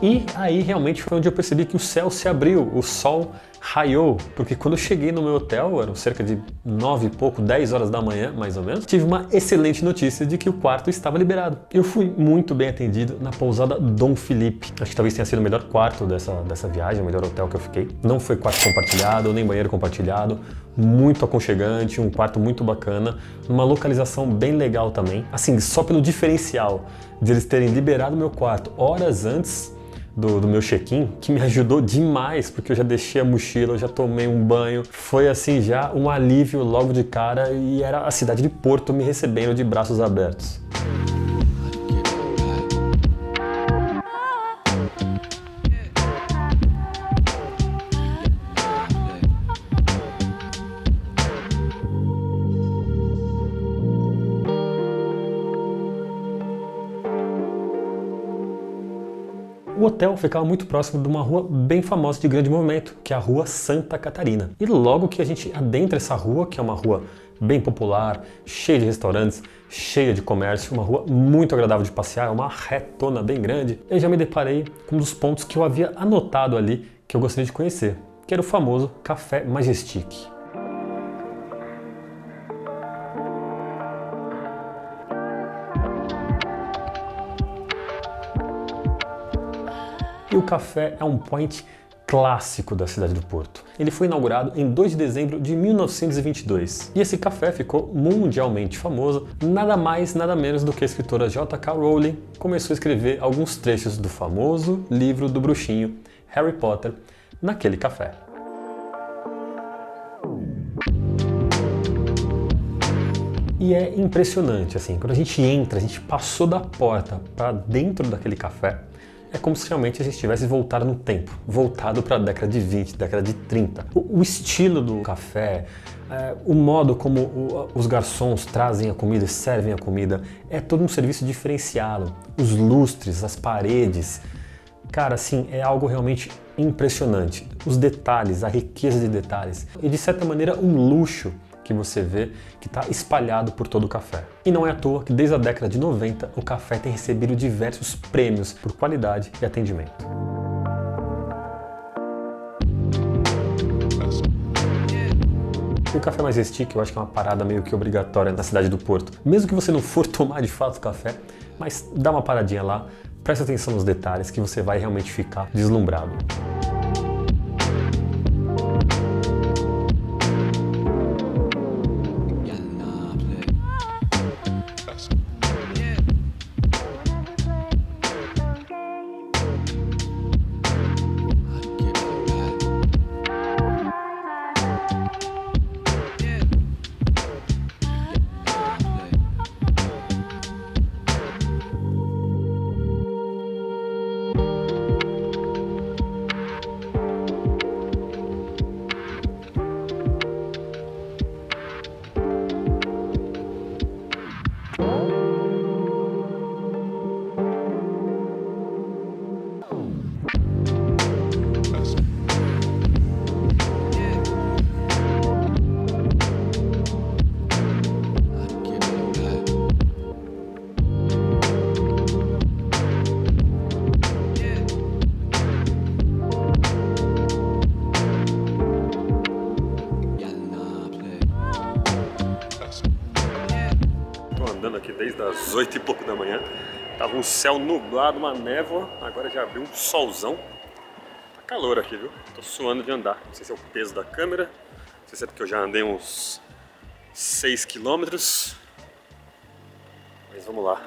E aí realmente foi onde eu percebi que o céu se abriu, o sol raiou, porque quando eu cheguei no meu hotel, eram cerca de 9 e pouco, 10 horas da manhã, mais ou menos, tive uma excelente notícia de que o quarto estava liberado. Eu fui muito bem atendido na pousada Dom Felipe. Acho que talvez tenha sido o melhor quarto dessa viagem, o melhor hotel que eu fiquei. Não foi quarto compartilhado, nem banheiro compartilhado, muito aconchegante, um quarto muito bacana, numa localização bem legal também. Assim, só pelo diferencial de eles terem liberado meu quarto horas antes do meu check-in, que me ajudou demais, porque eu já deixei a mochila, eu já tomei um banho. Foi assim já um alívio logo de cara e era a cidade de Porto me recebendo de braços abertos. O hotel ficava muito próximo de uma rua bem famosa de grande movimento, que é a Rua Santa Catarina. E logo que a gente adentra essa rua, que é uma rua bem popular, cheia de restaurantes, cheia de comércio, uma rua muito agradável de passear, uma retona bem grande, eu já me deparei com um dos pontos que eu havia anotado ali que eu gostaria de conhecer, que era o famoso Café Majestic. E o café é um point clássico da cidade do Porto. Ele foi inaugurado em 2 de dezembro de 1922. E esse café ficou mundialmente famoso, nada mais, nada menos do que a escritora J.K. Rowling começou a escrever alguns trechos do famoso livro do bruxinho Harry Potter naquele café. E é impressionante, assim, quando a gente entra, a gente passou da porta para dentro daquele café, é como se realmente a gente tivesse voltado no tempo, voltado para a década de 20, década de 30. O estilo do café, o modo como os garçons trazem a comida e servem a comida, é todo um serviço diferenciado. Os lustres, as paredes, cara, assim, é algo realmente impressionante. Os detalhes, a riqueza de detalhes e de certa maneira um luxo que você vê que está espalhado por todo o café. E não é à toa que desde a década de 90 o café tem recebido diversos prêmios por qualidade e atendimento. E o Café Majestic eu acho que é uma parada meio que obrigatória na cidade do Porto. Mesmo que você não for tomar de fato café, mas dá uma paradinha lá, presta atenção nos detalhes que você vai realmente ficar deslumbrado. Andando aqui desde as 8 e pouco da manhã, tava um céu nublado, uma névoa, agora já abriu um solzão. Tá calor aqui, viu? Tô suando de andar, não sei se é o peso da câmera, não sei se é porque eu já andei uns 6 quilômetros, mas vamos lá.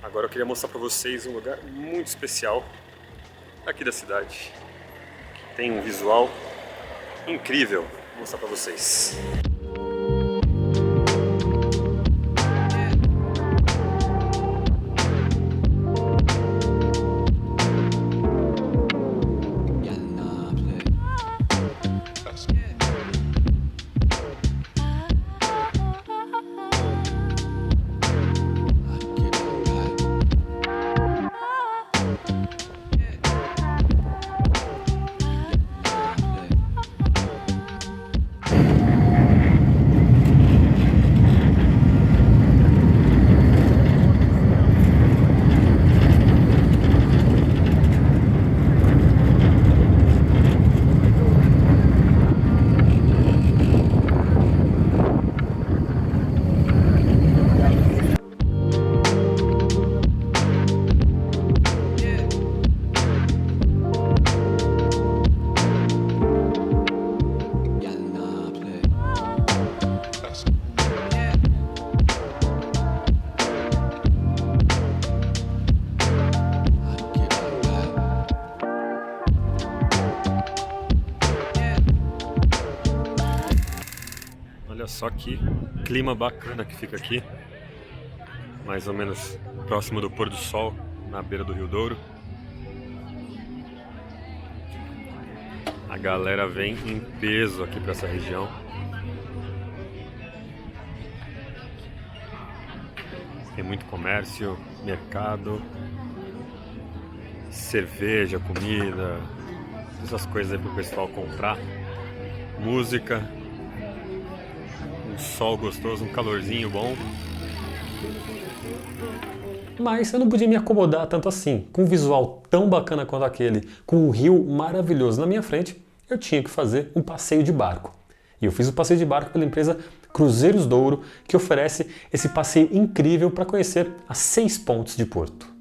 Agora eu queria mostrar para vocês um lugar muito especial aqui da cidade. Tem um visual incrível. Vou mostrar pra vocês. Olha só que clima bacana que fica aqui, mais ou menos próximo do pôr do sol, na beira do Rio Douro. A galera vem em peso aqui para essa região. Tem muito comércio, mercado, cerveja, comida, essas coisas aí pro pessoal comprar, música. Um sol gostoso, um calorzinho bom. Mas eu não podia me acomodar tanto assim. Com um visual tão bacana quanto aquele, com um rio maravilhoso na minha frente, eu tinha que fazer um passeio de barco. E eu fiz o passeio de barco pela empresa Cruzeiros Douro, que oferece esse passeio incrível para conhecer as 6 pontes de Porto.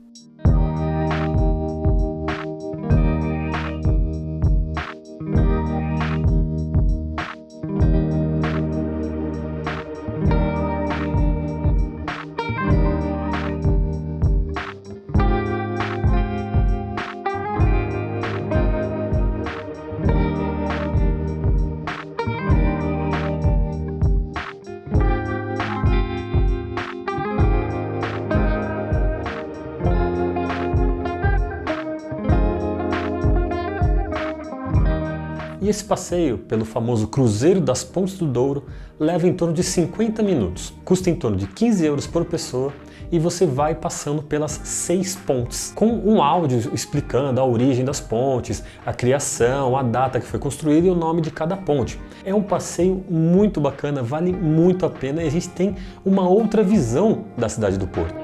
E esse passeio pelo famoso Cruzeiro das Pontes do Douro leva em torno de 50 minutos, custa em torno de 15 euros por pessoa e você vai passando pelas 6 pontes, com um áudio explicando a origem das pontes, a criação, a data que foi construída e o nome de cada ponte. É um passeio muito bacana, vale muito a pena e a gente tem uma outra visão da cidade do Porto.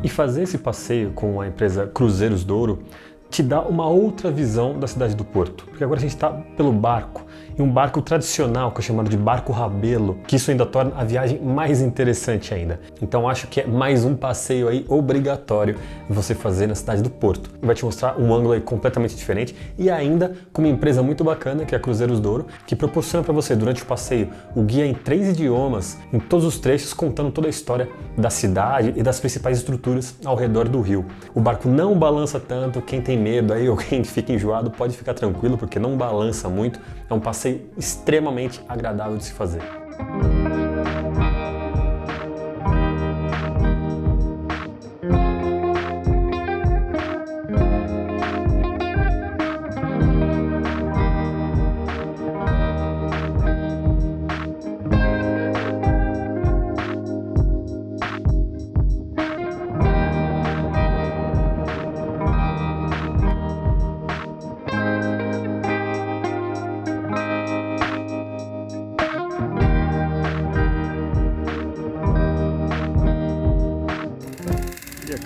E fazer esse passeio com a empresa Cruzeiros Douro te dá uma outra visão da cidade do Porto. Porque agora a gente está pelo barco, e um barco tradicional, que é chamado de barco rabelo, que isso ainda torna a viagem mais interessante ainda. Então acho que é mais um passeio aí obrigatório você fazer na cidade do Porto. Vai te mostrar um ângulo aí completamente diferente e ainda com uma empresa muito bacana, que é a Cruzeiros Douro, que proporciona para você durante o passeio o guia em 3 idiomas, em todos os trechos, contando toda a história da cidade e das principais estruturas ao redor do rio. O barco não balança tanto, quem tem medo aí ou quem fica enjoado pode ficar tranquilo, porque não balança muito, é um passeio extremamente agradável de se fazer.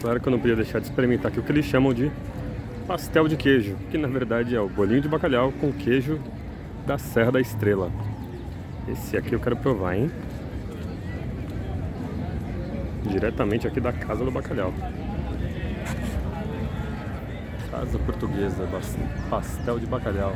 Claro que eu não podia deixar de experimentar aqui o que eles chamam de pastel de queijo, que na verdade é o bolinho de bacalhau com queijo da Serra da Estrela. Esse aqui eu quero provar, hein? Diretamente aqui da Casa do Bacalhau. Casa Portuguesa, pastel de bacalhau.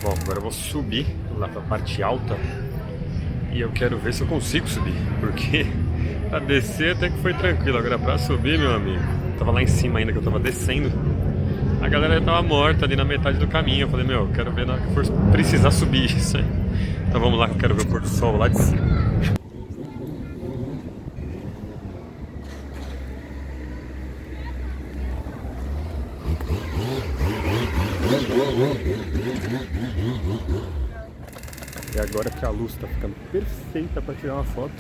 Bom, agora eu vou subir lá pra parte alta e eu quero ver se eu consigo subir, porque pra descer até que foi tranquilo, agora pra subir, meu amigo, tava lá em cima ainda que eu tava descendo, a galera já tava morta ali na metade do caminho. Eu falei, meu, eu quero ver na hora que for precisar subir isso aí. Então vamos lá que eu quero ver o pôr do sol lá de cima. E agora que a luz está ficando perfeita para tirar uma foto,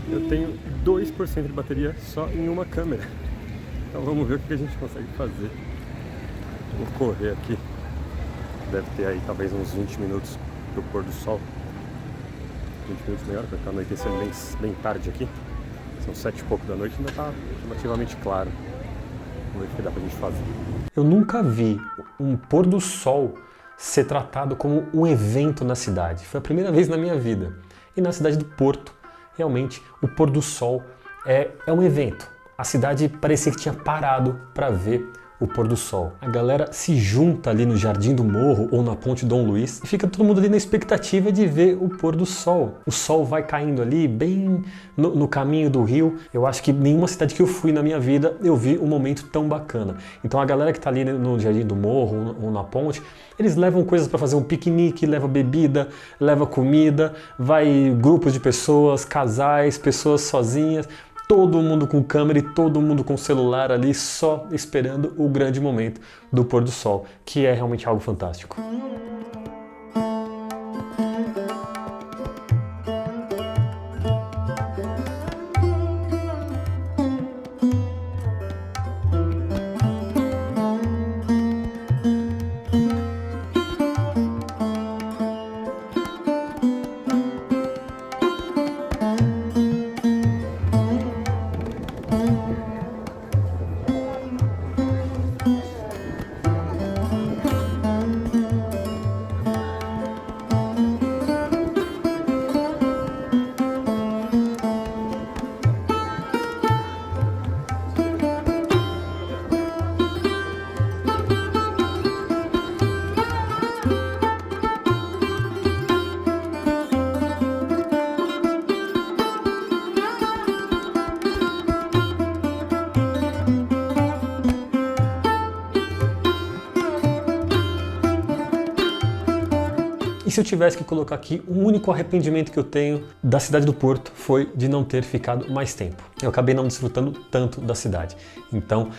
eu tenho 2% de bateria só em uma câmera. Então vamos ver o que a gente consegue fazer. Vou correr aqui. Deve ter aí talvez uns 20 minutos pro pôr do sol. 20 minutos melhor, porque tá anoitecendo bem tarde aqui. São 7 e pouco da noite, ainda está relativamente claro. Vamos ver o que dá pra gente fazer. Eu nunca vi um pôr do sol ser tratado como um evento na cidade. Foi a primeira vez na minha vida. E na cidade do Porto, realmente, o pôr do sol é um evento. A cidade parecia que tinha parado para ver o pôr do sol. A galera se junta ali no Jardim do Morro ou na Ponte Dom Luiz e fica todo mundo ali na expectativa de ver o pôr do sol. O sol vai caindo ali bem no caminho do rio. Eu acho que nenhuma cidade que eu fui na minha vida eu vi um momento tão bacana. Então a galera que tá ali no Jardim do Morro ou na ponte, eles levam coisas para fazer um piquenique, leva bebida, leva comida, vai grupos de pessoas, casais, pessoas sozinhas. Todo mundo com câmera e todo mundo com celular ali só esperando o grande momento do pôr do sol, que é realmente algo fantástico. E se eu tivesse que colocar aqui, o único arrependimento que eu tenho da cidade do Porto foi de não ter ficado mais tempo. Eu acabei não desfrutando tanto da cidade. Então,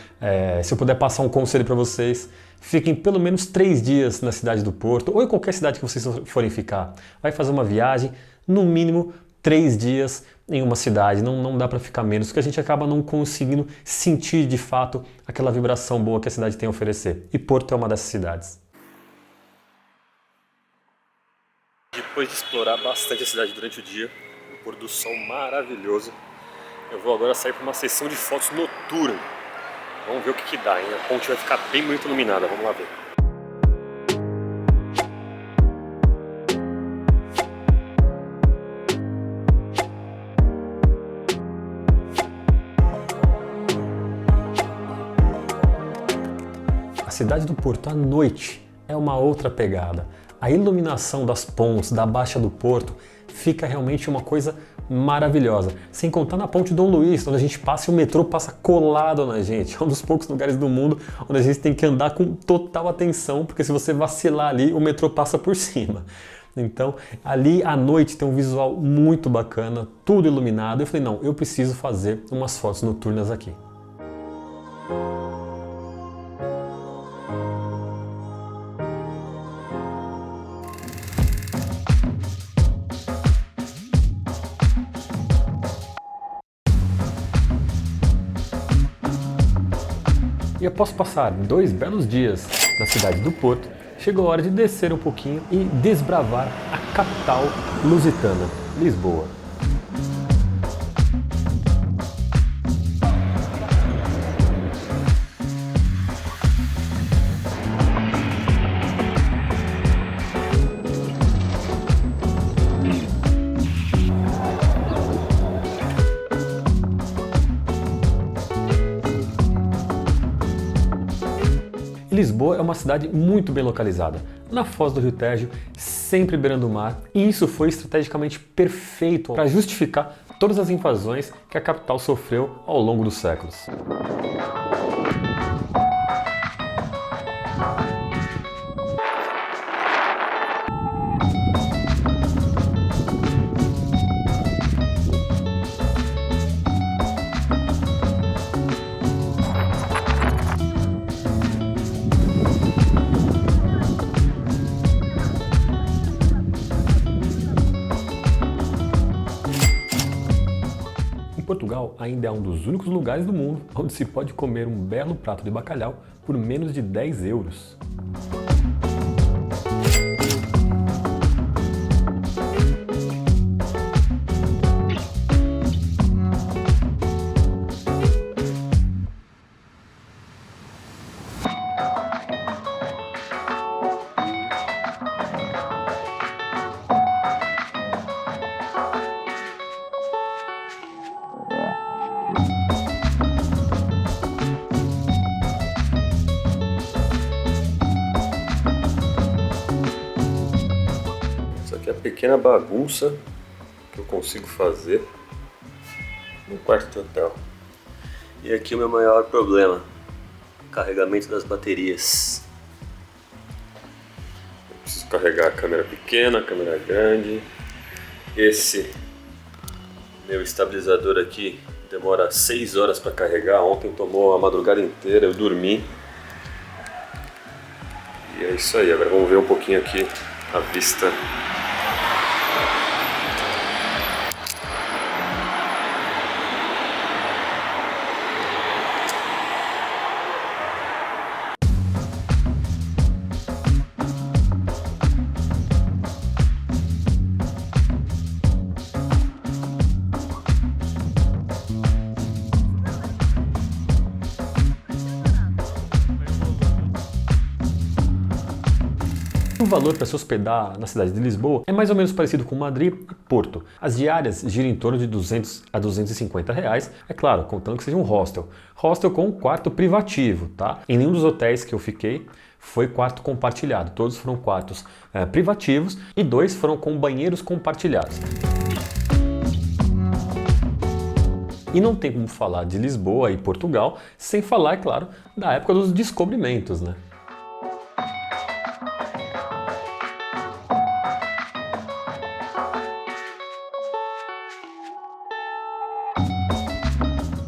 se eu puder passar um conselho para vocês, fiquem pelo menos 3 dias na cidade do Porto, ou em qualquer cidade que vocês forem ficar. Vai fazer uma viagem, no mínimo 3 dias em uma cidade, não dá para ficar menos, porque a gente acaba não conseguindo sentir de fato aquela vibração boa que a cidade tem a oferecer. E Porto é uma dessas cidades. Depois de explorar bastante a cidade durante o dia, um pôr do sol maravilhoso, eu vou agora sair para uma sessão de fotos noturna. Vamos ver o que dá, hein? A ponte vai ficar bem muito iluminada, vamos lá ver. A cidade do Porto à noite é uma outra pegada. A iluminação das pontes, da Baixa do Porto, fica realmente uma coisa maravilhosa. Sem contar na Ponte Dom Luiz, onde a gente passa e o metrô passa colado na gente. É um dos poucos lugares do mundo onde a gente tem que andar com total atenção, porque se você vacilar ali, o metrô passa por cima. Então, ali à noite tem um visual muito bacana, tudo iluminado. Eu falei, não, eu preciso fazer umas fotos noturnas aqui. E após passar 2 belos dias na cidade do Porto, chegou a hora de descer um pouquinho e desbravar a capital lusitana, Lisboa. Lisboa é uma cidade muito bem localizada, na foz do Rio Tejo, sempre beirando o mar, e isso foi estrategicamente perfeito para justificar todas as invasões que a capital sofreu ao longo dos séculos. Portugal ainda é um dos únicos lugares do mundo onde se pode comer um belo prato de bacalhau por menos de 10 euros. A pequena bagunça que eu consigo fazer no quarto de hotel. E aqui o meu maior problema: carregamento das baterias. Eu preciso carregar a câmera pequena, a câmera grande. Esse meu estabilizador aqui demora 6 horas para carregar. Ontem tomou a madrugada inteira, eu dormi. E é isso aí, agora vamos ver um pouquinho aqui a vista. O valor para se hospedar na cidade de Lisboa é mais ou menos parecido com Madrid e Porto. As diárias giram em torno de 200 a 250 reais, é claro, contando que seja um hostel. Hostel com quarto privativo, tá? Em nenhum dos hotéis que eu fiquei foi quarto compartilhado, todos foram quartos privativos e 2 foram com banheiros compartilhados. E não tem como falar de Lisboa e Portugal sem falar, é claro, da época dos descobrimentos, né?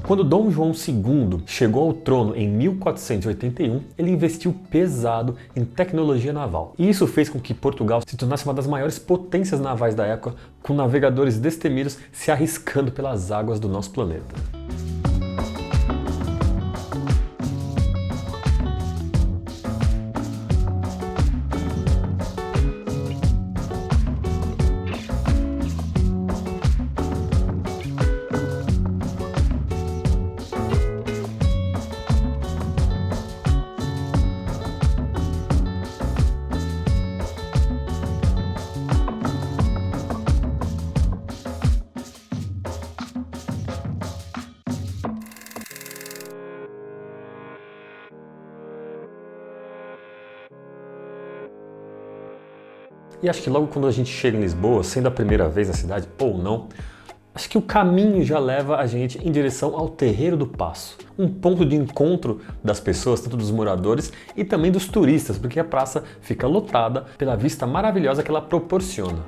Quando Dom João II chegou ao trono em 1481, ele investiu pesado em tecnologia naval. E isso fez com que Portugal se tornasse uma das maiores potências navais da época, com navegadores destemidos se arriscando pelas águas do nosso planeta. E acho que logo quando a gente chega em Lisboa, sendo a primeira vez na cidade ou não, Acho que o caminho já leva a gente em direção ao Terreiro do Paço, um ponto de encontro das pessoas, tanto dos moradores e também dos turistas, porque a praça fica lotada pela vista maravilhosa que ela proporciona.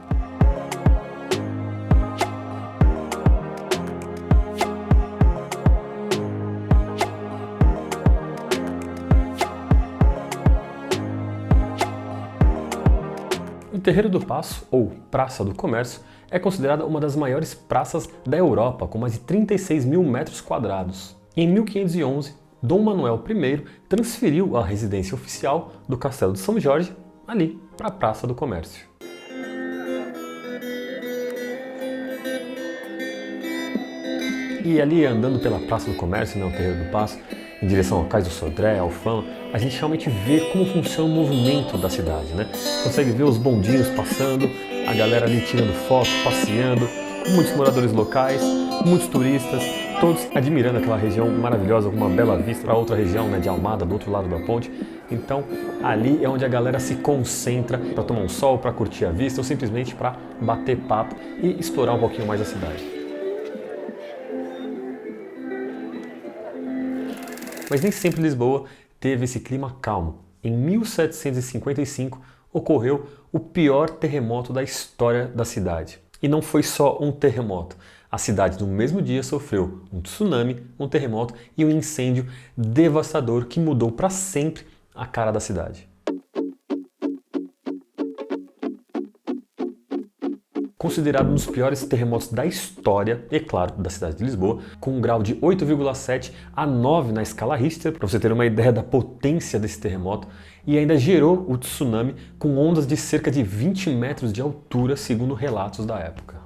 O Terreiro do Paço, ou Praça do Comércio, é considerada uma das maiores praças da Europa, com mais de 36 mil metros quadrados. Em 1511, Dom Manuel I transferiu a residência oficial do Castelo de São Jorge ali para a Praça do Comércio. E ali, andando pela Praça do Comércio, o Terreiro do Paço, em direção ao Cais do Sodré, ao Fama, a gente realmente vê como funciona o movimento da cidade, né? Consegue ver os bondinhos passando, a galera ali tirando foto, passeando, muitos moradores locais, muitos turistas, todos admirando aquela região maravilhosa, com uma bela vista para outra região, né, de Almada, do outro lado da ponte. Então, ali é onde a galera se concentra para tomar um sol, para curtir a vista ou simplesmente para bater papo e explorar um pouquinho mais a cidade. Mas nem sempre Lisboa teve esse clima calmo. Em 1755 ocorreu o pior terremoto da história da cidade. E não foi só um terremoto. A cidade no mesmo dia sofreu um tsunami, um terremoto e um incêndio devastador que mudou para sempre a cara da cidade. Considerado um dos piores terremotos da história, e claro, da cidade de Lisboa, com um grau de 8,7 a 9 na escala Richter, para você ter uma ideia da potência desse terremoto, e ainda gerou o tsunami com ondas de cerca de 20 metros de altura, segundo relatos da época.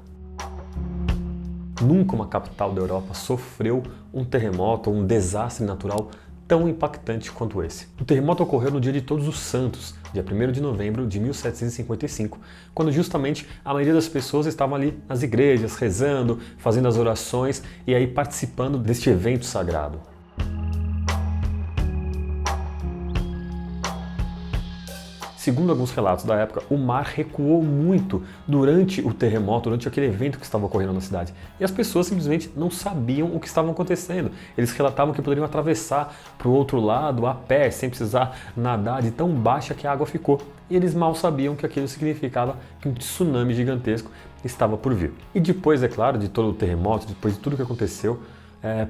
Nunca uma capital da Europa sofreu um terremoto ou um desastre natural tão impactante quanto esse. O terremoto ocorreu no dia de Todos os Santos, dia 1º de novembro de 1755, quando justamente a maioria das pessoas estavam ali nas igrejas, rezando, fazendo as orações e aí participando deste evento sagrado. Segundo alguns relatos da época, o mar recuou muito durante o terremoto, durante aquele evento que estava ocorrendo na cidade. E as pessoas simplesmente não sabiam o que estava acontecendo. Eles relatavam que poderiam atravessar para o outro lado a pé, sem precisar nadar, de tão baixa que a água ficou. E eles mal sabiam que aquilo significava que um tsunami gigantesco estava por vir. E depois, é claro, de todo o terremoto, depois de tudo que aconteceu,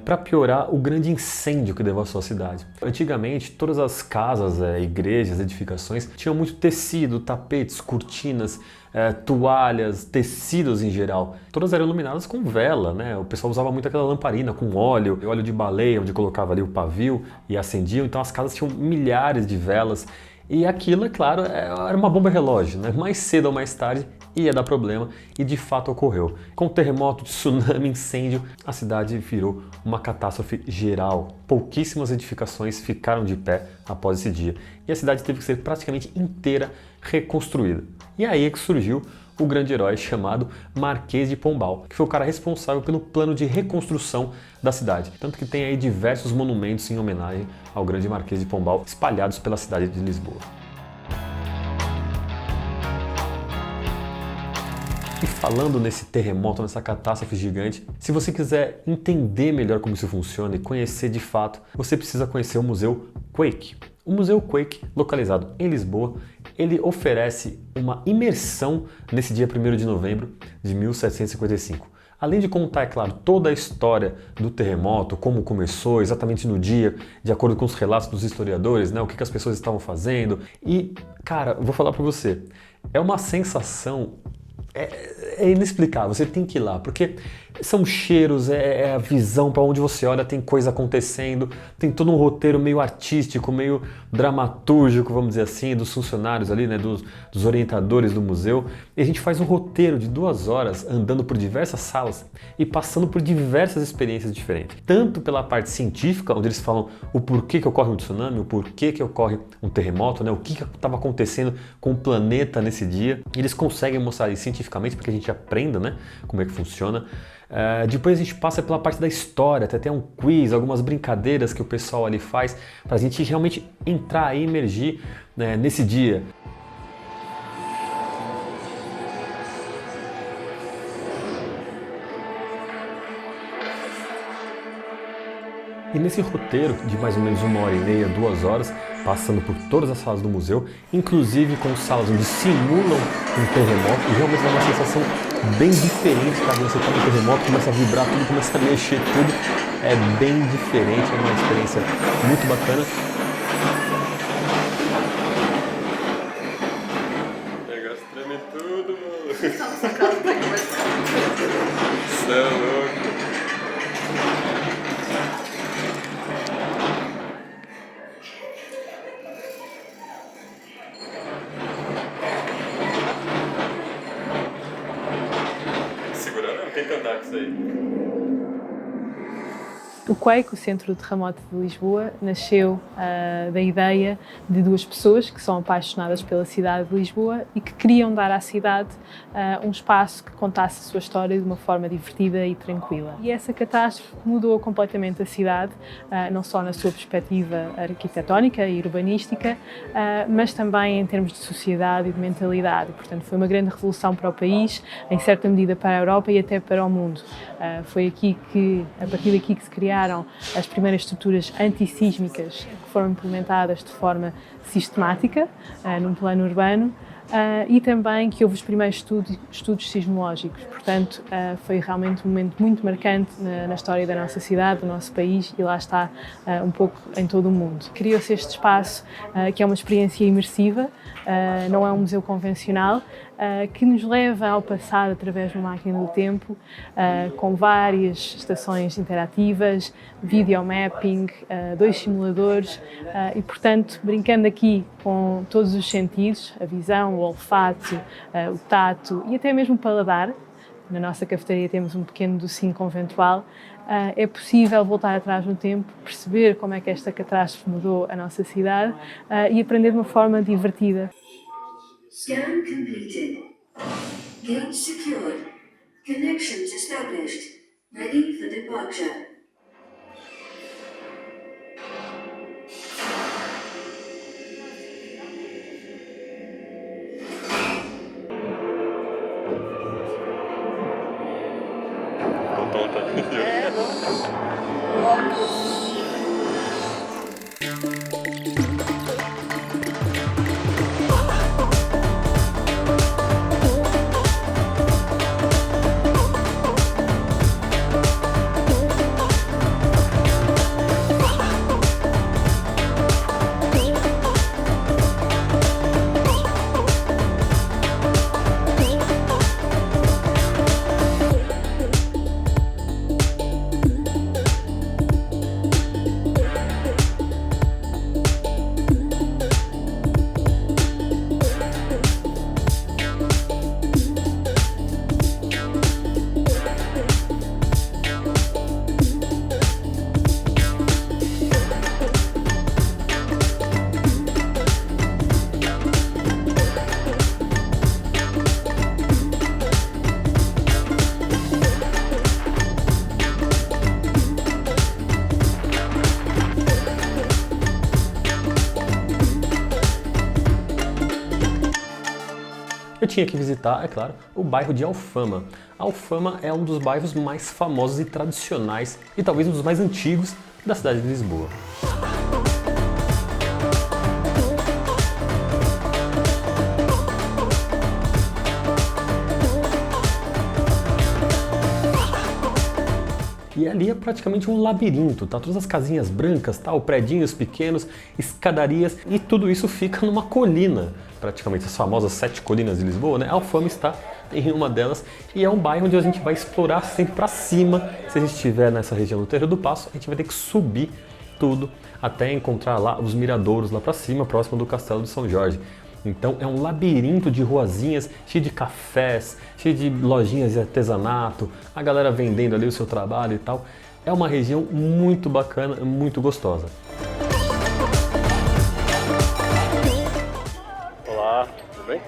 para piorar o grande incêndio que devastou a cidade. Antigamente, todas as casas, igrejas, edificações tinham muito tecido, tapetes, cortinas, toalhas, tecidos em geral. Todas eram iluminadas com vela, né? O pessoal usava muito aquela lamparina com óleo de baleia, onde colocava ali o pavio e acendiam. Então as casas tinham milhares de velas. E aquilo, é claro, era uma bomba relógio, né? Mais cedo ou mais tarde ia dar problema e de fato ocorreu. Com terremoto, tsunami, incêndio, a cidade virou uma catástrofe geral. Pouquíssimas edificações ficaram de pé após esse dia e a cidade teve que ser praticamente inteira reconstruída. E aí é que surgiu o grande herói chamado Marquês de Pombal, que foi o cara responsável pelo plano de reconstrução da cidade. Tanto que tem aí diversos monumentos em homenagem ao grande Marquês de Pombal espalhados pela cidade de Lisboa. E falando nesse terremoto, nessa catástrofe gigante, se você quiser entender melhor como isso funciona e conhecer de fato, você precisa conhecer o Museu Quake. O Museu Quake, localizado em Lisboa, ele oferece uma imersão nesse dia 1º de novembro de 1755. Além de contar, é claro, toda a história do terremoto, como começou, exatamente no dia, de acordo com os relatos dos historiadores, né, o que as pessoas estavam fazendo. E, cara, eu vou falar pra você, é uma sensação... É inexplicável, você tem que ir lá, porque são cheiros, é a visão, para onde você olha tem coisa acontecendo, tem todo um roteiro meio artístico, meio dramatúrgico, vamos dizer assim, dos funcionários ali, né, dos orientadores do museu, e a gente faz um roteiro de 2 horas andando por diversas salas e passando por diversas experiências diferentes, tanto pela parte científica, onde eles falam o porquê que ocorre um tsunami, o porquê que ocorre um terremoto, né, o que estava acontecendo com o planeta nesse dia, e eles conseguem mostrar isso cientificamente para que a gente aprenda, né, como é que funciona. Depois a gente passa pela parte da história, até um quiz, algumas brincadeiras que o pessoal ali faz para a gente realmente entrar e emergir, né, nesse dia. E nesse roteiro de mais ou menos 1h30, 2 horas, passando por todas as salas do museu, inclusive com salas onde simulam um terremoto, e realmente dá uma sensação bem diferente, cara. Você está no terremoto, começa a vibrar tudo, começa a mexer tudo, é bem diferente, é uma experiência muito bacana. O negócio treme tudo, mano. Você é louco. Tenta andar com isso aí. O Quake, o Centro de Terremoto de Lisboa, nasceu da ideia de duas pessoas que são apaixonadas pela cidade de Lisboa e que queriam dar à cidade um espaço que contasse a sua história de uma forma divertida e tranquila. E essa catástrofe mudou completamente a cidade, não só na sua perspectiva arquitetónica e urbanística, mas também em termos de sociedade e de mentalidade. Portanto, foi uma grande revolução para o país, em certa medida para a Europa e até para o mundo. Foi aqui que, a partir daqui que se criaram as primeiras estruturas antissísmicas que foram implementadas de sistemática num plano urbano e também que houve os primeiros estudos sismológicos. Portanto, foi realmente um momento muito marcante na história da nossa cidade, do nosso país e lá está um pouco em todo o mundo. Criou-se este espaço que é uma experiência imersiva, não é um museu convencional, que nos leva ao passado através de uma máquina do tempo, com várias estações interativas, videomapping, 2 simuladores e, portanto, brincando aqui com todos os sentidos, a visão, o olfato, o tato e até mesmo o paladar. Na nossa cafetaria temos um pequeno docinho conventual. É possível voltar atrás no tempo, perceber como é que esta catástrofe mudou a nossa cidade e aprender de uma forma divertida. Scan completed. Gate secured. Connections established. Ready for departure. Eu tinha que visitar, é claro, o bairro de Alfama. Alfama é um dos bairros mais famosos e tradicionais e talvez um dos mais antigos da cidade de Lisboa. E ali é praticamente um labirinto, tá? Todas as casinhas brancas, tal, predinhos pequenos, escadarias e tudo isso fica numa colina, praticamente as famosas 7 colinas de Lisboa, né? Alfama está em uma delas e é um bairro onde a gente vai explorar sempre para cima. Se a gente estiver nessa região do Terreiro do Paço, a gente vai ter que subir tudo até encontrar lá os miradouros lá para cima, próximo do Castelo de São Jorge. Então é um labirinto de ruazinhas, cheio de cafés, cheio de lojinhas de artesanato, a galera vendendo ali o seu trabalho e tal. É uma região muito bacana, muito gostosa. Olá, tudo bem?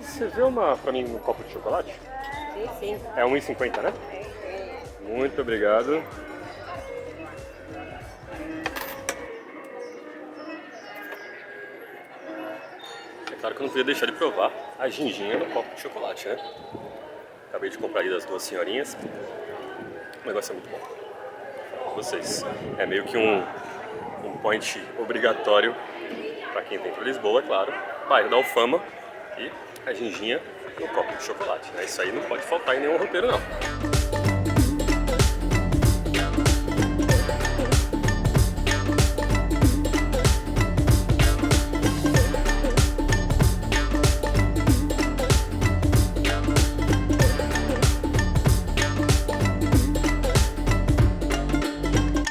Você viu pra mim um copo de chocolate? Sim. É 1,50, né? Muito obrigado. Claro que eu não podia deixar de provar a ginginha no copo de chocolate, né? Acabei de comprar ali das duas senhorinhas. O negócio é muito bom. vocês. É meio que um point obrigatório para quem vem para Lisboa, é claro. Bairro da Alfama e a ginginha no copo de chocolate. Né? Isso aí não pode faltar em nenhum roteiro, não.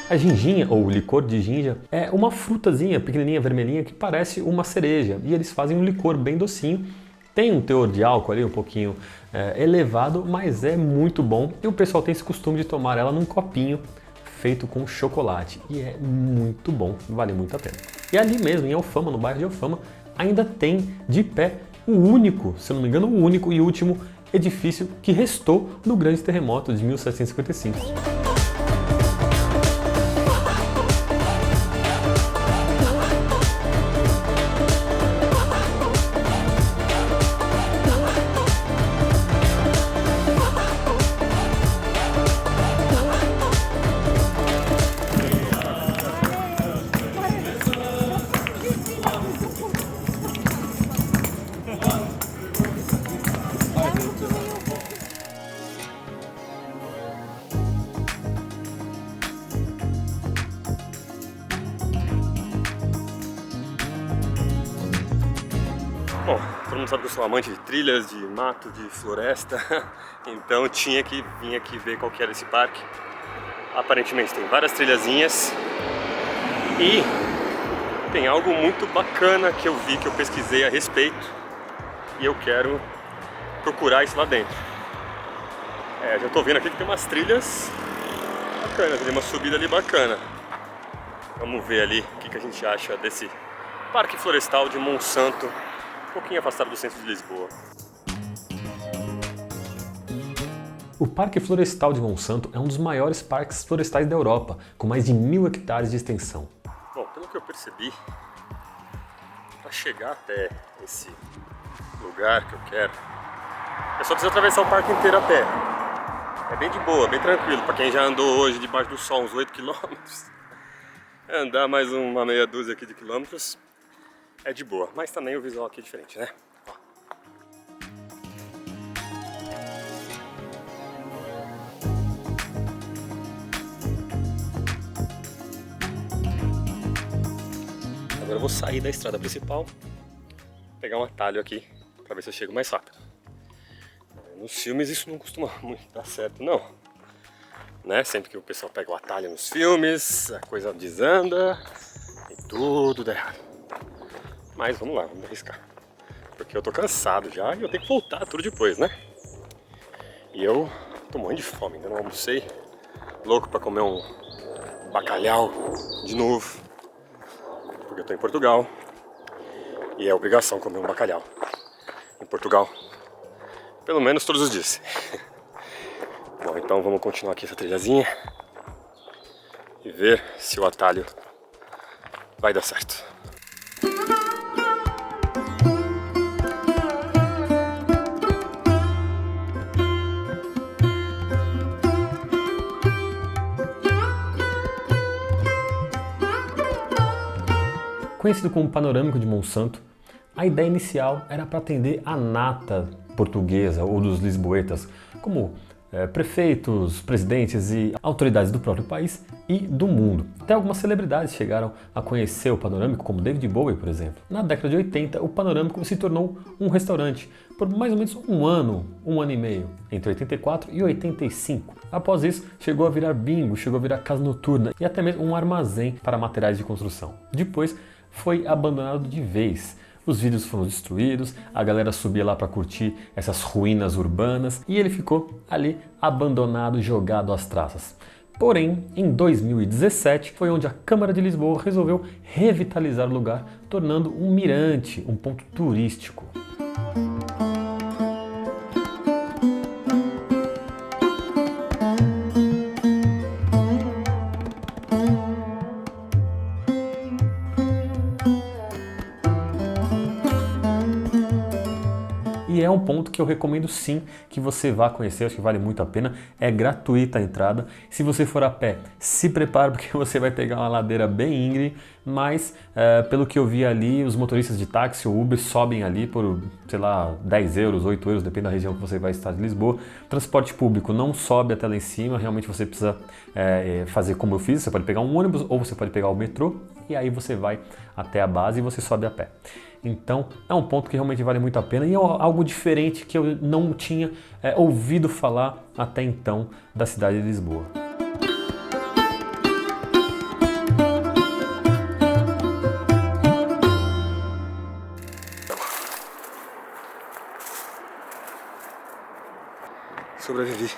A ginginha, ou licor de ginja, é uma frutazinha pequenininha, vermelhinha, que parece uma cereja. E eles fazem um licor bem docinho. Tem um teor de álcool ali um pouquinho elevado, mas é muito bom. E o pessoal tem esse costume de tomar ela num copinho feito com chocolate. E é muito bom, vale muito a pena. E ali mesmo, em Alfama, no bairro de Alfama, ainda tem de pé o único, se eu não me engano, o único e último edifício que restou do grande terremoto de 1755. Bom, todo mundo sabe que eu sou amante de trilhas, de mato, de floresta, então tinha que vir aqui ver qual que era esse parque. Aparentemente tem várias trilhazinhas e tem algo muito bacana que eu vi, que eu pesquisei a respeito e eu quero procurar isso lá dentro. Já tô vendo aqui que tem umas trilhas bacanas, tem uma subida ali bacana. Vamos ver ali o que a gente acha desse Parque Florestal de Monsanto, um pouquinho afastado do centro de Lisboa. O Parque Florestal de Monsanto é um dos maiores parques florestais da Europa, com mais de 1000 hectares de extensão. Bom, pelo que eu percebi, para chegar até esse lugar que eu quero, é só preciso atravessar o parque inteiro a pé. É bem de boa, bem tranquilo, para quem já andou hoje debaixo do sol uns 8 km, andar mais uma meia dúzia aqui de quilômetros é de boa, mas também o visual aqui é diferente, né? Ó. Agora eu vou sair da estrada principal, pegar um atalho aqui para ver se eu chego mais rápido. Nos filmes isso não costuma muito dar certo, não. Né? Sempre que o pessoal pega o atalho nos filmes, a coisa desanda e tudo dá errado. Mas vamos lá, vamos arriscar. Porque eu tô cansado já e eu tenho que voltar tudo depois, né? E eu tô morrendo de fome, ainda não almocei. Louco pra comer um bacalhau de novo. Porque eu tô em Portugal e é obrigação comer um bacalhau em Portugal. Pelo menos todos os dias. Bom, então vamos continuar aqui essa trilhazinha e ver se o atalho vai dar certo. Conhecido como Panorâmico de Monsanto, a ideia inicial era para atender a nata portuguesa ou dos lisboetas, como prefeitos, presidentes e autoridades do próprio país e do mundo. Até algumas celebridades chegaram a conhecer o Panorâmico, como David Bowie, por exemplo. Na década de 80, o Panorâmico se tornou um restaurante por mais ou menos um ano e meio, entre 84 e 85. Após isso, chegou a virar bingo, chegou a virar casa noturna e até mesmo um armazém para materiais de construção. Depois, foi abandonado de vez. Os vídeos foram destruídos, a galera subia lá para curtir essas ruínas urbanas e ele ficou ali abandonado, jogado às traças. Porém, em 2017 foi onde a Câmara de Lisboa resolveu revitalizar o lugar, tornando um mirante, um ponto turístico. E E é um ponto que eu recomendo sim que você vá conhecer, acho que vale muito a pena. É gratuita a entrada. Se você for a pé, se prepare porque você vai pegar uma ladeira bem íngreme, mas pelo que eu vi ali, os motoristas de táxi ou Uber sobem ali por, sei lá, 10 euros, 8 euros, depende da região que você vai estar de Lisboa. Transporte público não sobe até lá em cima, realmente você precisa fazer como eu fiz, você pode pegar um ônibus ou você pode pegar o metrô e aí você vai até a base e você sobe a pé. Então é um ponto que realmente vale muito a pena e é algo diferente que eu não tinha ouvido falar até então da cidade de Lisboa. Sobrevivi.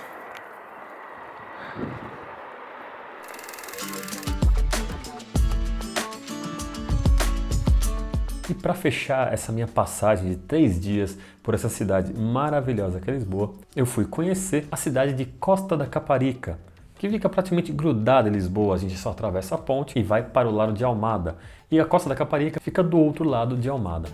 E para fechar essa minha passagem de 3 dias por essa cidade maravilhosa que é Lisboa, eu fui conhecer a cidade de Costa da Caparica, que fica praticamente grudada em Lisboa. A gente só atravessa a ponte e vai para o lado de Almada. E a Costa da Caparica fica do outro lado de Almada.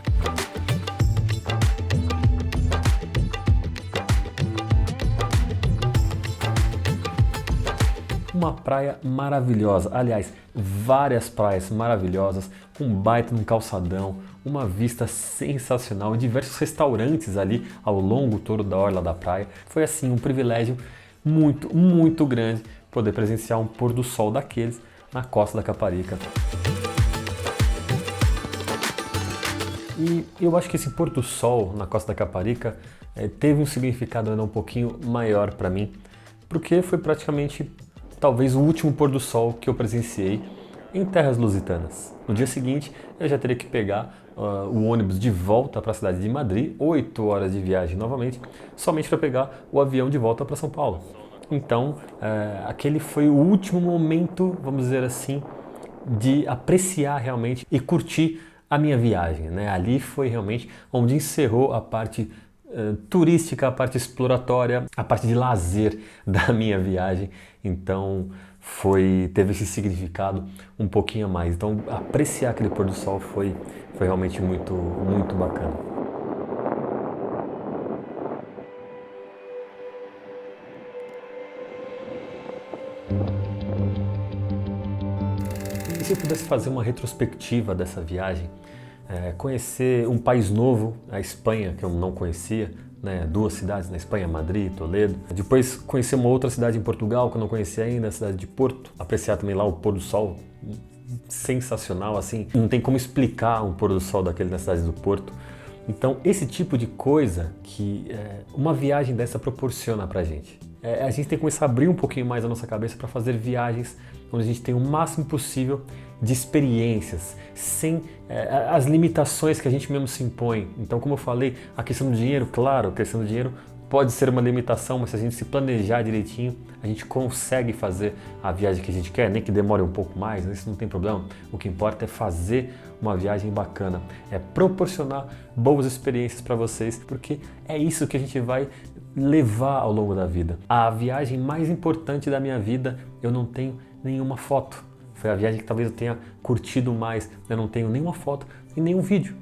Uma praia maravilhosa, aliás, várias praias maravilhosas, um baita num calçadão, uma vista sensacional, diversos restaurantes ali ao longo todo da orla da praia. Foi assim um privilégio muito, muito grande poder presenciar um pôr do sol daqueles na Costa da Caparica. E eu acho que esse pôr do sol na Costa da Caparica teve um significado ainda um pouquinho maior para mim, porque foi praticamente talvez o último pôr do sol que eu presenciei em terras lusitanas. No dia seguinte, eu já teria que pegar o ônibus de volta para a cidade de Madrid, 8 horas de viagem novamente, somente para pegar o avião de volta para São Paulo. Então, aquele foi o último momento, vamos dizer assim, de apreciar realmente e curtir a minha viagem, né? Ali foi realmente onde encerrou a parte turística, a parte exploratória, a parte de lazer da minha viagem. Então teve esse significado um pouquinho a mais. Então apreciar aquele pôr do sol foi realmente muito, muito bacana. E se eu pudesse fazer uma retrospectiva dessa viagem, conhecer um país novo, a Espanha, que eu não conhecia, né, 2 cidades na Espanha, Madrid, Toledo. Depois conhecer uma outra cidade em Portugal que eu não conhecia ainda, a cidade de Porto. Apreciar também lá o pôr do sol, sensacional, assim. Não tem como explicar um pôr do sol daquele na cidade do Porto. Então esse tipo de coisa que uma viagem dessa proporciona pra gente. A gente tem que começar a abrir um pouquinho mais a nossa cabeça para fazer viagens onde a gente tem o máximo possível de experiências, sem as limitações que a gente mesmo se impõe. Então, como eu falei, a questão do dinheiro, claro, a questão do dinheiro pode ser uma limitação, mas se a gente se planejar direitinho, a gente consegue fazer a viagem que a gente quer, nem que demore um pouco mais, isso não tem problema. O que importa é fazer uma viagem bacana, é proporcionar boas experiências para vocês, porque é isso que a gente vai levar ao longo da vida. A viagem mais importante da minha vida, eu não tenho nenhuma foto. Foi a viagem que talvez eu tenha curtido mais. Eu não tenho nenhuma foto e nenhum vídeo,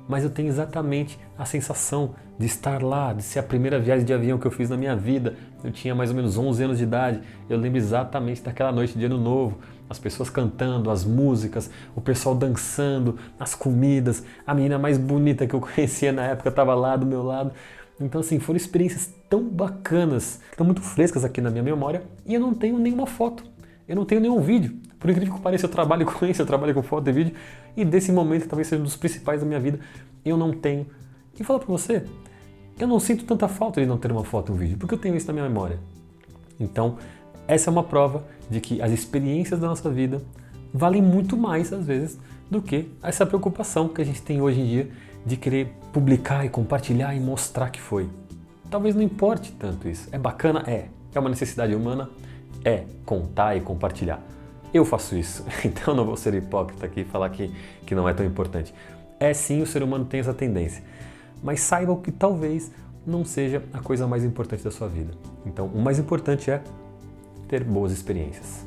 mas eu tenho exatamente a sensação de estar lá, de ser a primeira viagem de avião que eu fiz na minha vida. Eu tinha mais ou menos 11 anos de idade. Eu lembro exatamente daquela noite de Ano Novo, as pessoas cantando, as músicas, o pessoal dançando, as comidas, a menina mais bonita que eu conhecia na época estava lá do meu lado. Então assim, foram experiências tão bacanas, que estão muito frescas aqui na minha memória e eu não tenho nenhuma foto, eu não tenho nenhum vídeo. Por incrível que pareça, eu trabalho com isso, eu trabalho com foto e vídeo, e desse momento, que talvez seja um dos principais da minha vida, eu não tenho. E falar pra você, eu não sinto tanta falta de não ter uma foto e um vídeo, porque eu tenho isso na minha memória. Então, essa é uma prova de que as experiências da nossa vida valem muito mais, às vezes, do que essa preocupação que a gente tem hoje em dia de querer publicar e compartilhar e mostrar que foi. Talvez não importe tanto isso. É bacana? É uma necessidade humana? É contar e compartilhar. Eu faço isso, então não vou ser hipócrita aqui e falar que não é tão importante. É sim, o ser humano tem essa tendência, mas saibam que talvez não seja a coisa mais importante da sua vida. Então, o mais importante é ter boas experiências.